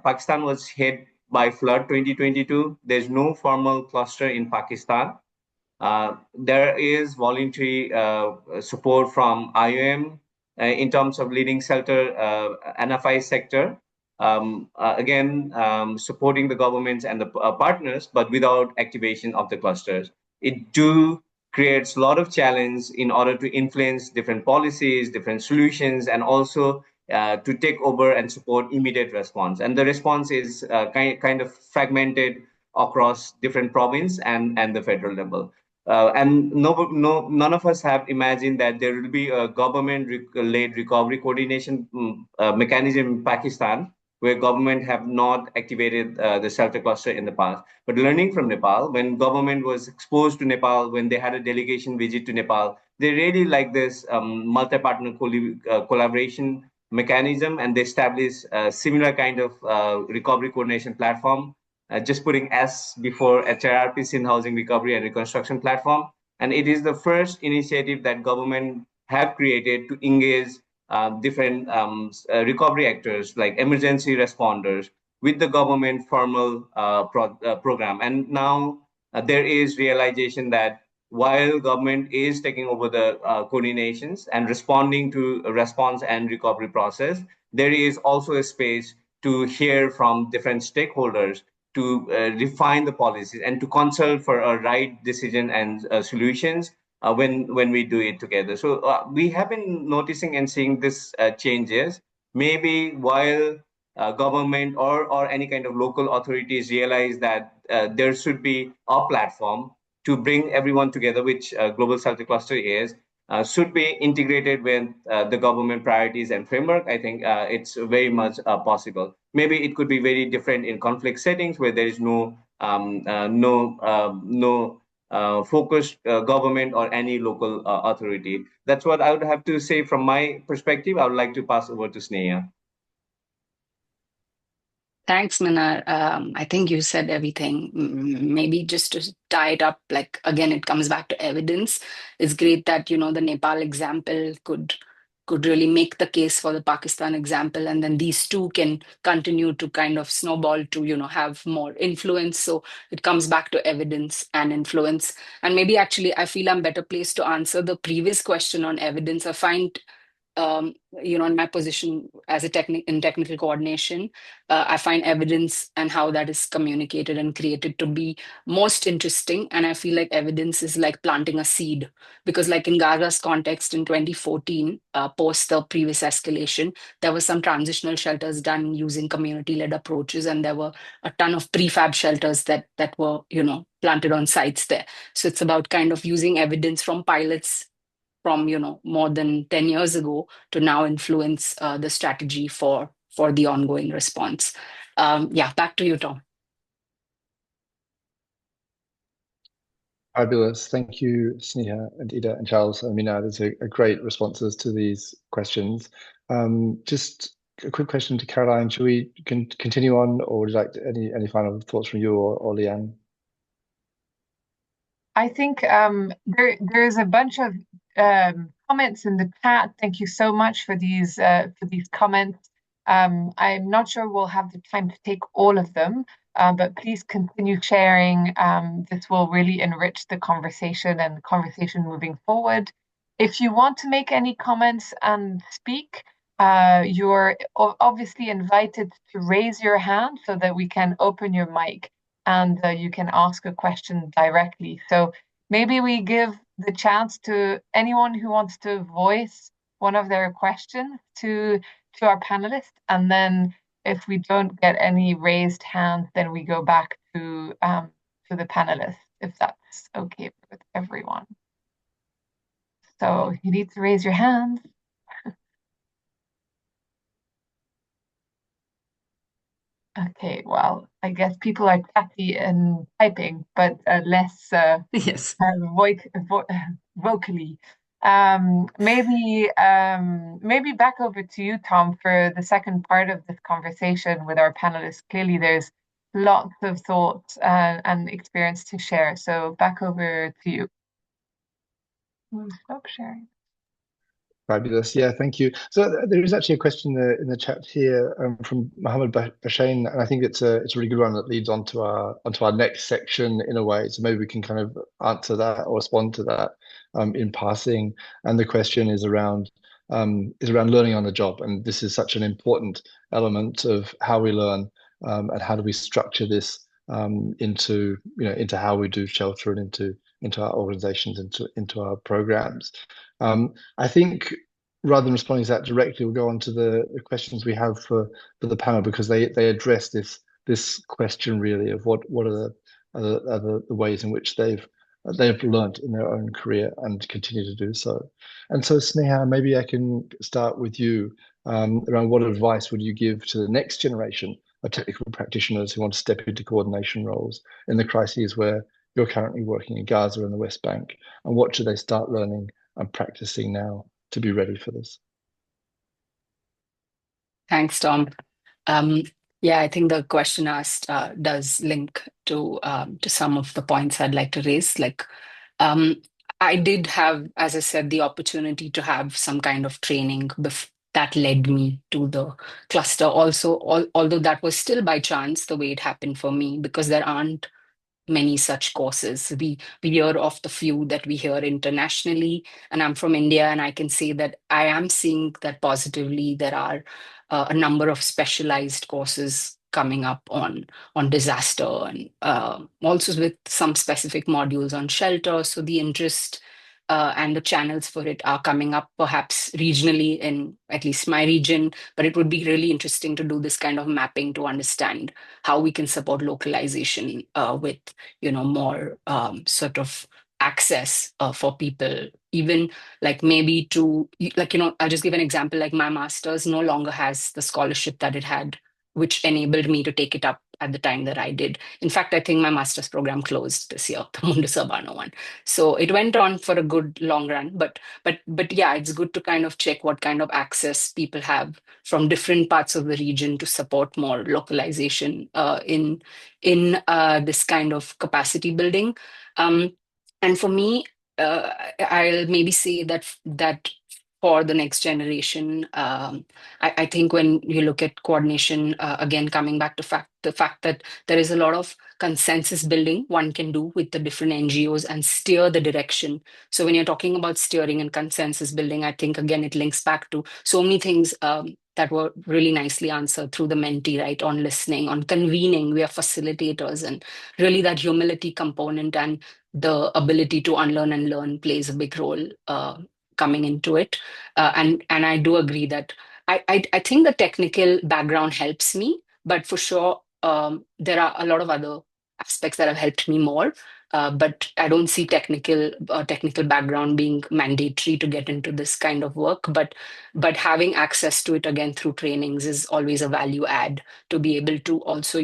Pakistan was hit by flood 2022, there's no formal cluster in Pakistan. There is voluntary support from IOM in terms of leading shelter NFI sector. Again, supporting the governments and the partners, but without activation of the clusters. It do creates a lot of challenge in order to influence different policies, different solutions, and also to take over and support immediate response. And the response is kind of fragmented across different province and the federal level. And none of us have imagined that there will be a government-led recovery coordination mechanism in Pakistan, where government have not activated the shelter cluster in the past. But learning from Nepal, when government was exposed to Nepal, when they had a delegation visit to Nepal, they really like this multi-partner collaboration mechanism, and they established a similar kind of recovery coordination platform, just putting S before HRRP, Sin Housing Recovery and Reconstruction Platform. And it is the first initiative that government have created to engage different recovery actors like emergency responders with the government formal program. And now there is realization that while government is taking over the coordinations and responding to a response and recovery process, there is also a space to hear from different stakeholders to refine the policies and to consult for a right decision and solutions when we do it together. So we have been noticing and seeing this changes. Maybe while government or any kind of local authorities realize that there should be a platform to bring everyone together, which Global Shelter Cluster is, should be integrated with the government priorities and framework. I think it's very much possible. Maybe it could be very different in conflict settings where there is no focused government or any local authority. That's what I would have to say from my perspective. I would like to pass over to Sneha. Thanks, Minar. I think you said everything. Maybe just to tie it up, like again, it comes back to evidence. It's great that, the Nepal example could could really make the case for the Pakistan example, and then these two can continue to kind of snowball to, have more influence. So it comes back to evidence and influence. And maybe actually I feel I'm better placed to answer the previous question on evidence. I find in my position as in technical coordination, I find evidence and how that is communicated and created to be most interesting. And I feel like evidence is like planting a seed, because like in Gaza's context in 2014, post the previous escalation, there were some transitional shelters done using community-led approaches, and there were a ton of prefab shelters that were, planted on sites there. So it's about kind of using evidence from pilots from more than 10 years ago to now influence the strategy for the ongoing response. Back to you, Tom. Fabulous. Thank you, Sneha and Ida and Charles. I mean, there's a great responses to these questions. Just a quick question to Caroline. Should we continue on, or would you like any final thoughts from you or Leanne? I think there's a bunch of comments in the chat. Thank you so much for these comments. I'm not sure we'll have the time to take all of them, but please continue sharing. This will really enrich the conversation and the conversation moving forward. If you want to make any comments and speak, you're obviously invited to raise your hand so that we can open your mic and you can ask a question directly. So maybe we give the chance to anyone who wants to voice one of their questions to our panelists, and then if we don't get any raised hands, then we go back to the panelists, if that's okay with everyone. So you need to raise your hand. Okay, well, I guess people are chatty and typing, but less Yes. vocally. Maybe back over to you, Tom, for the second part of this conversation with our panelists. Clearly, there's lots of thoughts and experience to share. So back over to you. Stop sharing. Fabulous. Yeah, thank you. So there is actually a question in the chat here from Mohammed Bashain, and I think it's a really good one that leads onto our next section in a way. So maybe we can kind of answer that or respond to that in passing. And the question is around learning on the job, and this is such an important element of how we learn and how do we structure this into how we do shelter and into our organizations, into our programs. I think rather than responding to that directly, we'll go on to the questions we have for the panel, because they address this question really of what are the ways in which they've learned in their own career and continue to do so. And so, Sneha, maybe I can start with you around what advice would you give to the next generation of technical practitioners who want to step into coordination roles in the crises where you're currently working in Gaza and the West Bank, and what should they start learning and practicing now to be ready for this? Thanks, Tom. I think the question asked does link to some of the points I'd like to raise. Like, I did have, as I said, the opportunity to have some kind of training that led me to the cluster. Also, although that was still by chance the way it happened for me, because there aren't many such courses. We hear of the few that we hear internationally, and I'm from India, and I can say that I am seeing that positively. There are a number of specialized courses coming up on disaster, and also with some specific modules on shelter. So the interest and the channels for it are coming up, perhaps regionally in at least my region, but it would be really interesting to do this kind of mapping to understand how we can support localization with more sort of access for people, even like maybe to I'll just give an example. Like my master's no longer has the scholarship that it had, which enabled me to take it up at the time that I did. In fact, I think my master's program closed this year, the Mundus Urbano one. So it went on for a good long run, but yeah, it's good to kind of check what kind of access people have from different parts of the region to support more localization in this kind of capacity building. And for me, I'll maybe say that for the next generation. I think when you look at coordination, again, coming back to the fact that there is a lot of consensus building one can do with the different NGOs and steer the direction. So when you're talking about steering and consensus building, I think, again, it links back to so many things that were really nicely answered through the mentee, right? On listening, on convening, we are facilitators, and really that humility component and the ability to unlearn and learn plays a big role coming into it. And I do agree that I think the technical background helps me, but for sure, there are a lot of other aspects that have helped me more. But I don't see technical background being mandatory to get into this kind of work. But having access to it again through trainings is always a value add to be able to also,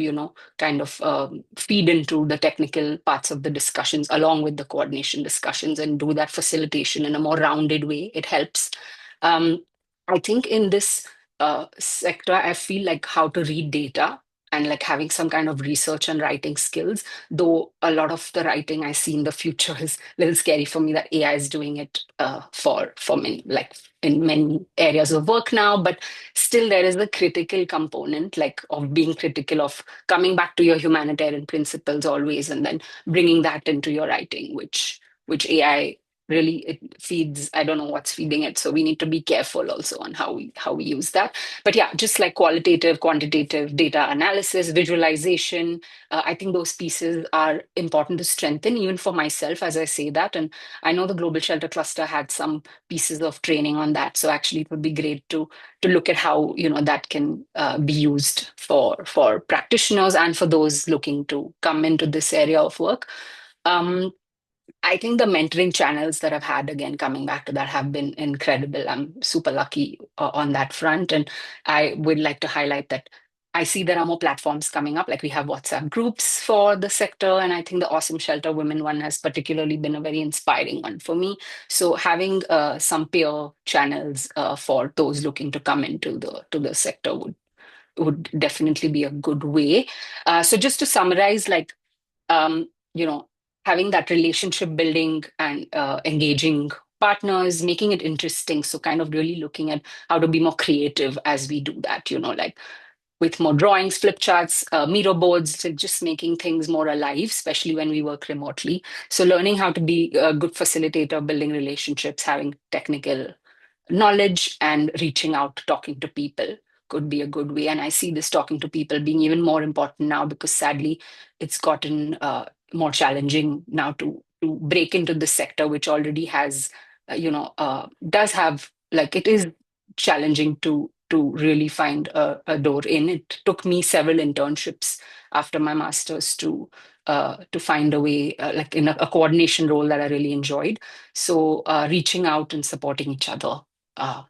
kind of feed into the technical parts of the discussions along with the coordination discussions and do that facilitation in a more rounded way. It helps. I think in this sector, I feel like how to read data and like having some kind of research and writing skills, though a lot of the writing I see in the future is a little scary for me that AI is doing it for many, like in many areas of work now, but still there is a critical component, like of being critical of coming back to your humanitarian principles always, and then bringing that into your writing, which AI really it feeds. I don't know what's feeding it, so we need to be careful also on how we use that. But yeah, just like qualitative, quantitative data analysis, visualization, I think those pieces are important to strengthen even for myself as I say that. And I know the Global Shelter Cluster had some pieces of training on that, so actually it would be great to look at how that can be used for practitioners and for those looking to come into this area of work. I think the mentoring channels that I've had, again, coming back to that, have been incredible. I'm super lucky on that front. And I would like to highlight that I see there are more platforms coming up. Like we have WhatsApp groups for the sector. And I think the Awesome Shelter Women one has particularly been a very inspiring one for me. So having some peer channels for those looking to come into the sector would definitely be a good way. So just to summarize, like, um, you know, having that relationship building and engaging partners, making it interesting. So kind of really looking at how to be more creative as we do that, like with more drawings, flip charts, Miro boards, to just making things more alive, especially when we work remotely. So learning how to be a good facilitator, building relationships, having technical knowledge and reaching out, talking to people could be a good way. And I see this talking to people being even more important now because sadly it's gotten more challenging now to break into this sector, which already has, does have, like, it is challenging to really find a door in. It took me several internships after my master's to find a way, like in a coordination role that I really enjoyed. So reaching out and supporting each other, uh,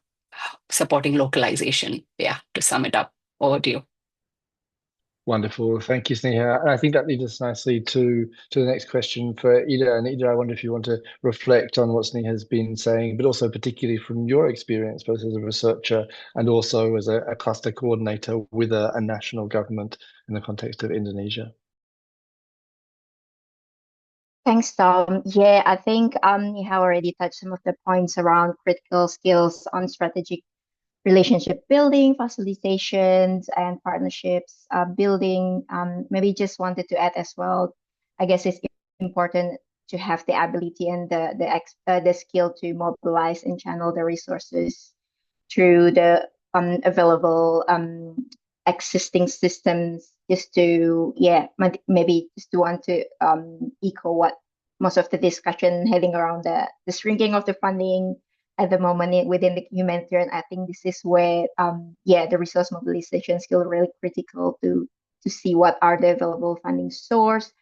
supporting localization. Yeah, to sum it up. Over to you. Wonderful. Thank you, Sneha. And I think that leads us nicely to the next question for Ida. And Ida, I wonder if you want to reflect on what Sneha has been saying, but also particularly from your experience, both as a researcher and also as a cluster coordinator with a national government in the context of Indonesia. Thanks, Tom. Yeah, I think you have already touched some of the points around critical skills on strategic relationship building, facilitations, and partnerships building. Maybe just wanted to add as well. I guess it's important to have the ability and the skill to mobilize and channel the resources through the available existing systems. Just to maybe just to want to echo what most of the discussion heading around the shrinking of the funding at the moment within the humanitarian. I think this is where the resource mobilization skill really critical to see what are the available funding source.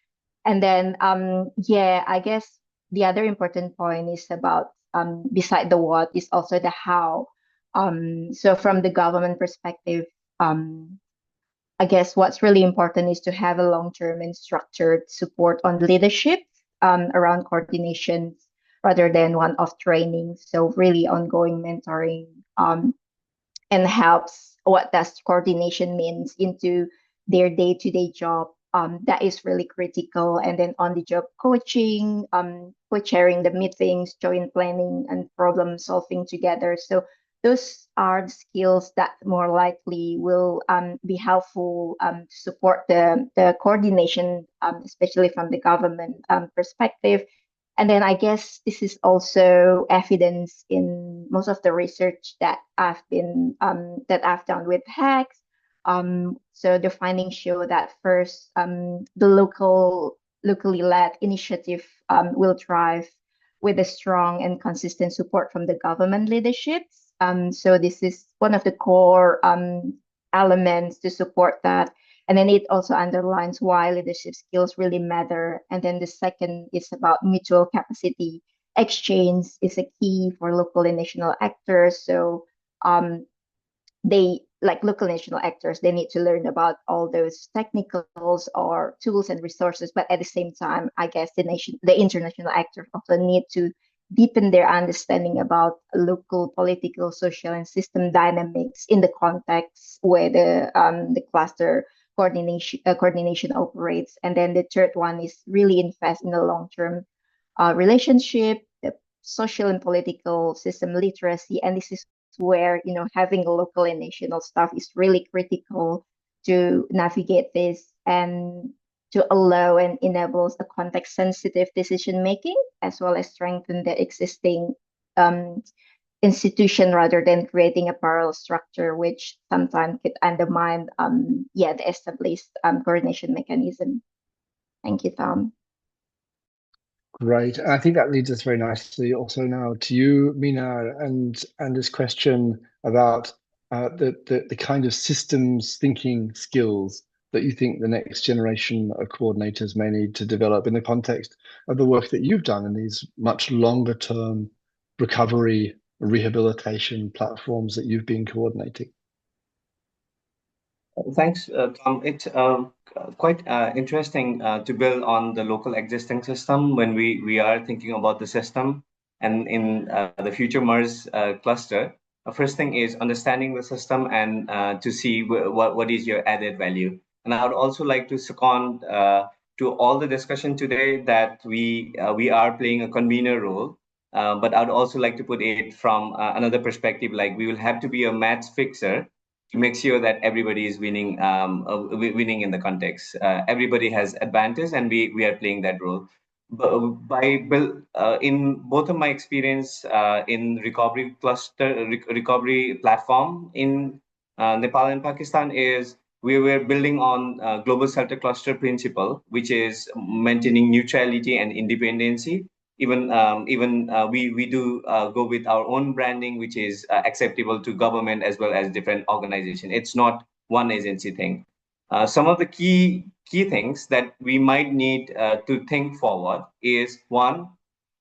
And then I guess the other important point is about beside the what is also the how. So from the government perspective, I guess what's really important is to have a long-term and structured support on leadership around coordination rather than one-off training. So really ongoing mentoring and helps what does coordination means into their day-to-day job. That is really critical. And then on the job coaching, co-chairing the meetings, joint planning, and problem solving together. So those are the skills that more likely will be helpful to support the coordination, especially from the government perspective. And then I guess this is also evidence in most of the research that I've done with hacks. So the findings show that first, the locally led initiative will thrive with a strong and consistent support from the government leaderships. So this is one of the core elements to support that. And then it also underlines why leadership skills really matter. And then the second is about mutual capacity exchange is a key for local and national actors. So they like local national actors, they need to learn about all those technicals or tools and resources, but at the same time, I guess the international actors also need to deepen their understanding about local political, social, and system dynamics in the context where the cluster coordination operates. And then the third one is really invest in the long-term relationship, the social and political system literacy, and this is where having a local and national staff is really critical to navigate this and to allow and enables a context sensitive decision making as well as strengthen the existing institution rather than creating a parallel structure which sometimes could undermine the established coordination mechanism. Thank you, Tom. Great. I think that leads us very nicely also now to you, Mina, and this question about the kind of systems thinking skills that you think the next generation of coordinators may need to develop in the context of the work that you've done in these much longer term recovery rehabilitation platforms that you've been coordinating. Thanks, Tom. It's quite interesting to build on the local existing system when we are thinking about the system. And in the future MERS cluster, the first thing is understanding the system and to see what is your added value. And I would also like to second to all the discussion today that we are playing a convener role. But I would also like to put it from another perspective, like we will have to be a match fixer to make sure that everybody is winning winning in the context. Everybody has advantage, and we are playing that role. In both of my experience in recovery cluster recovery platform in Nepal and Pakistan is we were building on global shelter cluster principle, which is maintaining neutrality and independency. We do go with our own branding, which is acceptable to government as well as different organizations. It's not one agency thing. Some of the key things that we might need to think forward is one,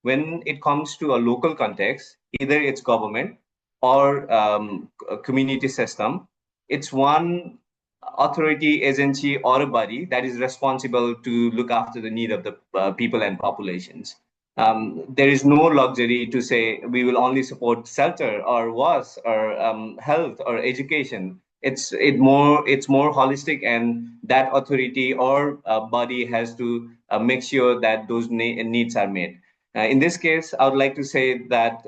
when it comes to a local context, either it's government or a community system, it's one authority, agency, or a body that is responsible to look after the need of the people and populations. There is no luxury to say we will only support shelter or WAS or health or education. It's more holistic, and that authority or body has to make sure that those needs are met. In this case, I would like to say that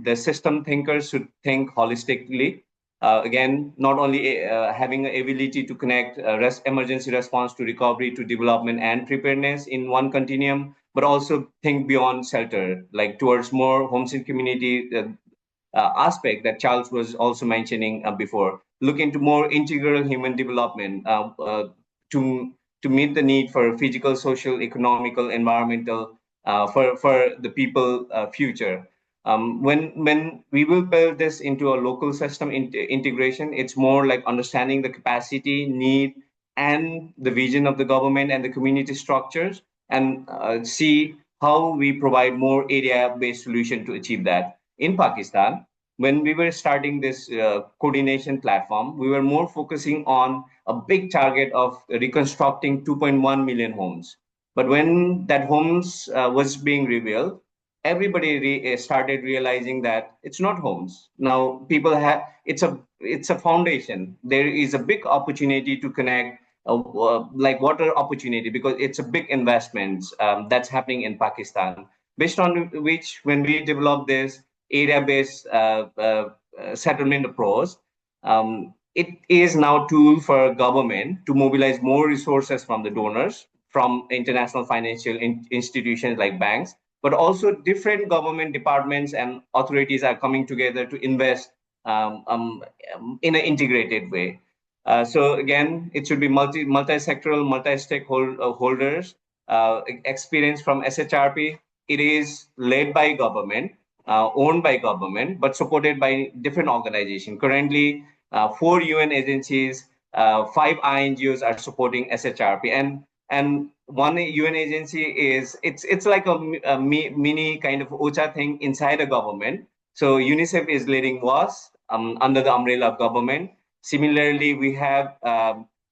the system thinkers should think holistically. Again, not only having the ability to connect emergency response to recovery to development and preparedness in one continuum, but also think beyond shelter, like towards more homes and community aspect that Charles was also mentioning before. Look into more integral human development to meet the need for physical, social, economical, environmental for the people future. When we will build this into a local system integration, it's more like understanding the capacity, need, and the vision of the government and the community structures, and see how we provide more area-based solution to achieve that. In Pakistan, when we were starting this coordination platform, we were more focusing on a big target of reconstructing 2.1 million homes. But when that homes was being rebuilt, everybody started realizing that it's not homes. Now people have it's a foundation. There is a big opportunity to connect like water opportunity because it's a big investment that's happening in Pakistan. based on which, when we develop this area-based settlement approach, it is now a tool for government to mobilize more resources from the donors, from international financial institutions like banks, but also different government departments and authorities are coming together to invest in an integrated way. So again, it should be multi-sectoral, multi-stakeholders experience from SHRP. It is led by government, owned by government, but supported by different organizations. Currently, 4 UN agencies, 5 INGOs are supporting SHRP, and one UN agency is it's like a mini kind of OCHA thing inside a government. So UNICEF is leading WAS under the umbrella of government. Similarly, we have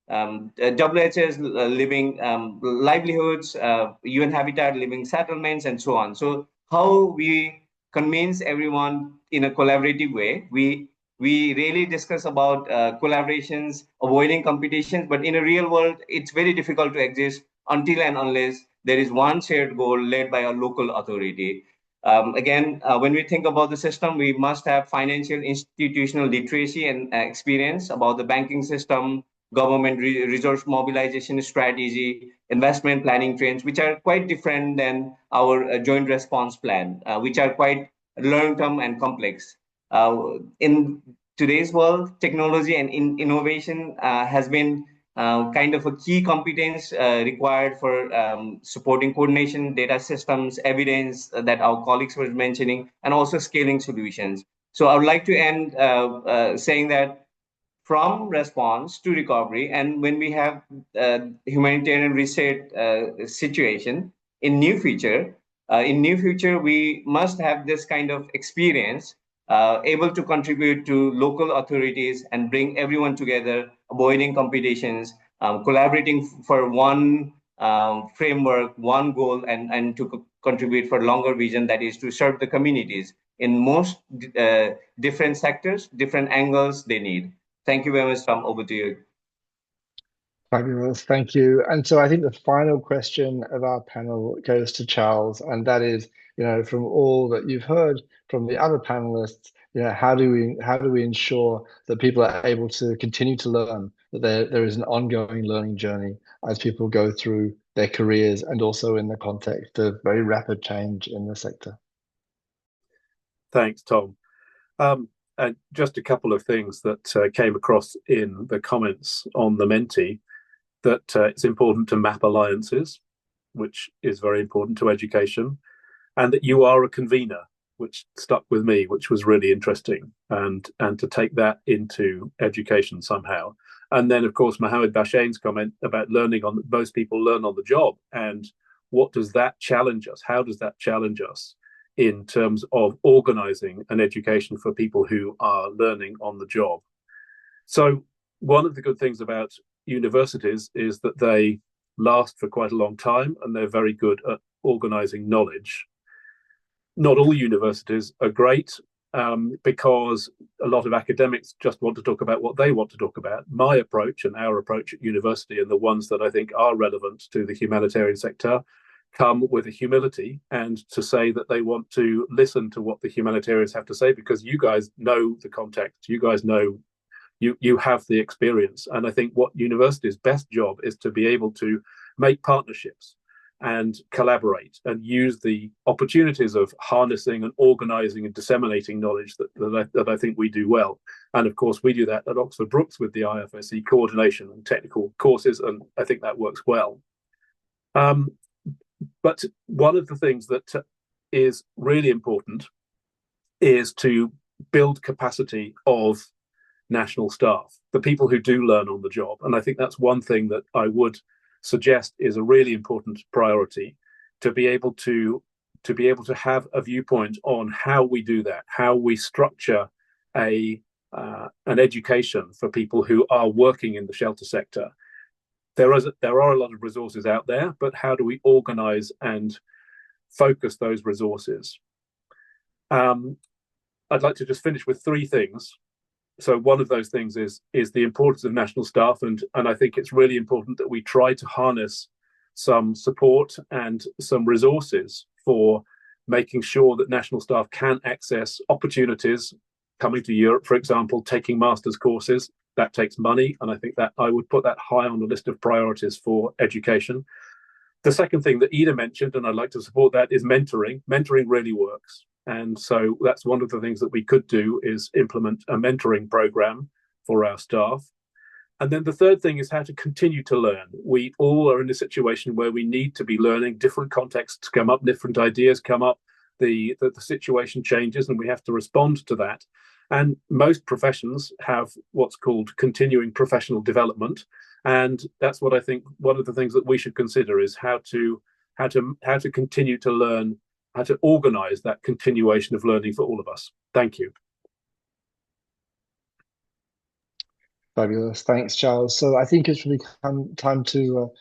WHS living livelihoods, UN Habitat living settlements, and so on. So how we convince everyone in a collaborative way, we really discuss about collaborations, avoiding competitions, but in a real world, it's very difficult to exist until and unless there is one shared goal led by a local authority. Again, when we think about the system, we must have financial institutional literacy and experience about the banking system, government resource mobilization strategy, investment planning trends, which are quite different than our joint response plan, which are quite long-term and complex. In today's world, technology and innovation has been kind of a key competence required for supporting coordination, data systems, evidence that our colleagues were mentioning, and also scaling solutions. So I would like to end saying that from response to recovery, and when we have humanitarian reset situation in new future, we must have this kind of experience able to contribute to local authorities and bring everyone together, avoiding competitions, collaborating for one framework, one goal, and to contribute for longer vision, that is to serve the communities in most different sectors, different angles they need. Thank you very much, Tom. Over to you. Fabulous, thank you. And so I think the final question of our panel goes to Charles, and that is, from all that you've heard from the other panelists, how do we ensure that people are able to continue to learn, that there is an ongoing learning journey as people go through their careers and also in the context of very rapid change in the sector? Thanks, Tom. And just a couple of things that came across in the comments on the Menti, that it's important to map alliances, which is very important to education, and that you are a convener, which stuck with me, which was really interesting, and to take that into education somehow. And then, of course, Mohammed Bashane's comment about most people learn on the job, and what does that challenge us? How does that challenge us in terms of organizing an education for people who are learning on the job? So one of the good things about universities is that they last for quite a long time, and they're very good at organizing knowledge. Not all universities are great, because a lot of academics just want to talk about what they want to talk about. My approach and our approach at university, and the ones that I think are relevant to the humanitarian sector, come with a humility and to say that they want to listen to what the humanitarians have to say, because you guys know the context, you guys know, you have the experience. And I think what university's best job is to be able to make partnerships and collaborate and use the opportunities of harnessing and organizing and disseminating knowledge that I think we do well. And of course, we do that at Oxford Brookes with the IFSC coordination and technical courses, and I think that works well. But one of the things that is really important is to build capacity of national staff, the people who do learn on the job. And I think that's one thing that I would suggest is a really important priority, to be able to have a viewpoint on how we do that, how we structure an education for people who are working in the shelter sector. There are a lot of resources out there, but how do we organize and focus those resources? I'd like to just finish with 3 things. So one of those things is the importance of national staff, and I think it's really important that we try to harness some support and some resources for making sure that national staff can access opportunities coming to Europe, for example, taking master's courses. That takes money, and I think that I would put that high on the list of priorities for education. The second thing that Ida mentioned, and I'd like to support that, is mentoring. Mentoring really works. And so that's one of the things that we could do, is implement a mentoring program for our staff. And then the third thing is how to continue to learn. We all are in a situation where we need to be learning. Different contexts come up, different ideas come up, the situation changes, and we have to respond to that. And most professions have what's called continuing professional development. And that's what I think one of the things that we should consider is how to continue to learn, how to organize that continuation of learning for all of us. Thank you. Fabulous. Thanks, Charles. So I think it's really time to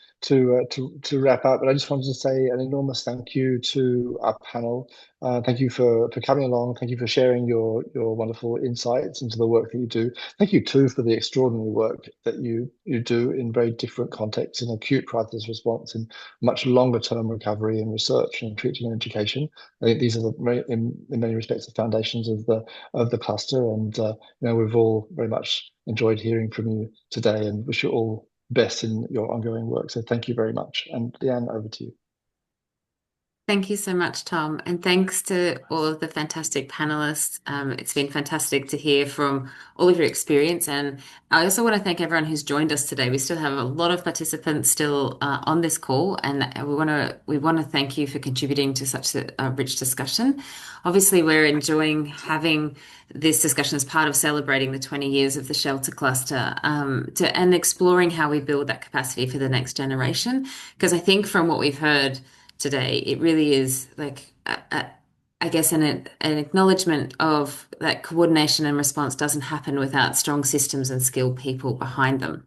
wrap up, but I just wanted to say an enormous thank you to our panel. Thank you for coming along. Thank you for sharing your wonderful insights into the work that you do. Thank you too for the extraordinary work that you do in very different contexts, in acute crisis response, in much longer term recovery and research and treatment and education. I think these are in many respects the foundations of the cluster, and we've all very much enjoyed hearing from you today, and wish you all best in your ongoing work. So thank you very much. And Leanne, over to you. Thank you so much, Tom. And thanks to all of the fantastic panelists. It's been fantastic to hear from all of your experience. And I also want to thank everyone who's joined us today. We still have a lot of participants still on this call, and we want to thank you for contributing to such a rich discussion. Obviously, we're enjoying having this discussion as part of celebrating the 20 years of the shelter cluster, and exploring how we build that capacity for the next generation. Because I think from what we've heard today, it really is like, I guess, an acknowledgement of that coordination and response doesn't happen without strong systems and skilled people behind them.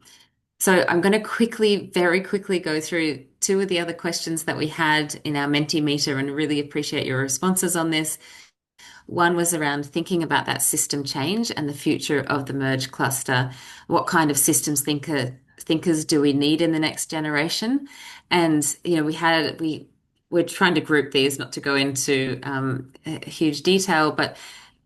So I'm going to very quickly go through two of the other questions that we had in our Mentimeter, and really appreciate your responses on this. One was around thinking about that system change and the future of the merge cluster. What kind of systems thinkers do we need in the next generation? And we're trying to group these, not to go into huge detail, but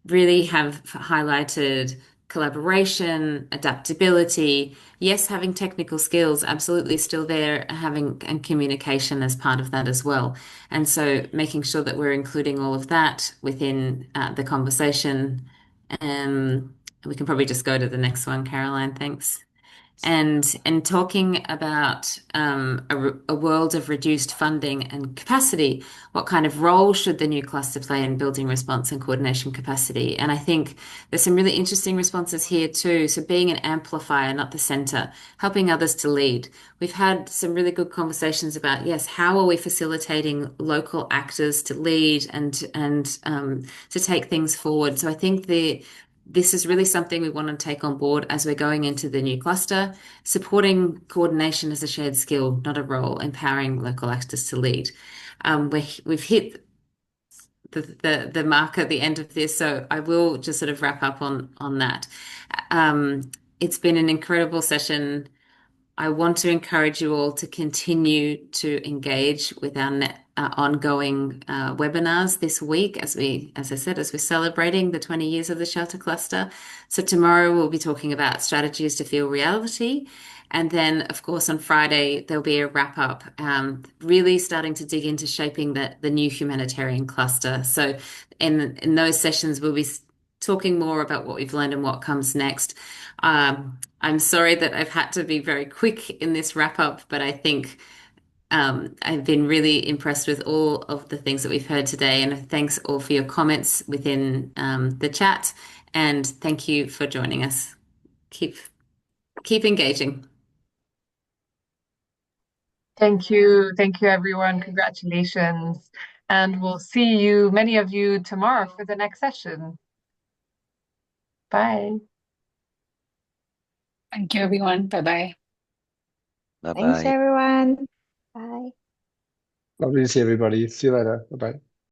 really have highlighted collaboration, adaptability. Yes, having technical skills, absolutely still there, and communication as part of that as well. And so making sure that we're including all of that within the conversation. We can probably just go to the next one, Caroline, thanks. And talking about a world of reduced funding and capacity, what kind of role should the new cluster play in building response and coordination capacity? And I think there's some really interesting responses here too. So being an amplifier, not the center, helping others to lead. We've had some really good conversations about, yes, how are we facilitating local actors to lead and to take things forward? So I think this is really something we want to take on board as we're going into the new cluster, supporting coordination as a shared skill, not a role, empowering local actors to lead. We've hit the mark at the end of this, so I will just sort of wrap up on that. It's been an incredible session. I want to encourage you all to continue to engage with our ongoing webinars this week, as I said, as we're celebrating the 20 years of the shelter cluster. So tomorrow we'll be talking about strategies to feel reality. And then, of course, on Friday, there'll be a wrap up, really starting to dig into shaping the new humanitarian cluster. So in those sessions, we'll be talking more about what we've learned and what comes next. I'm sorry that I've had to be very quick in this wrap up, but I think I've been really impressed with all of the things that we've heard today. And thanks all for your comments within the chat. And thank you for joining us. Keep engaging. Thank you. Thank you, everyone. Congratulations. And we'll see many of you tomorrow for the next session. Bye. Thank you, everyone. Bye-bye. Thanks, everyone. Bye. Lovely to see everybody. See you later. Bye-bye.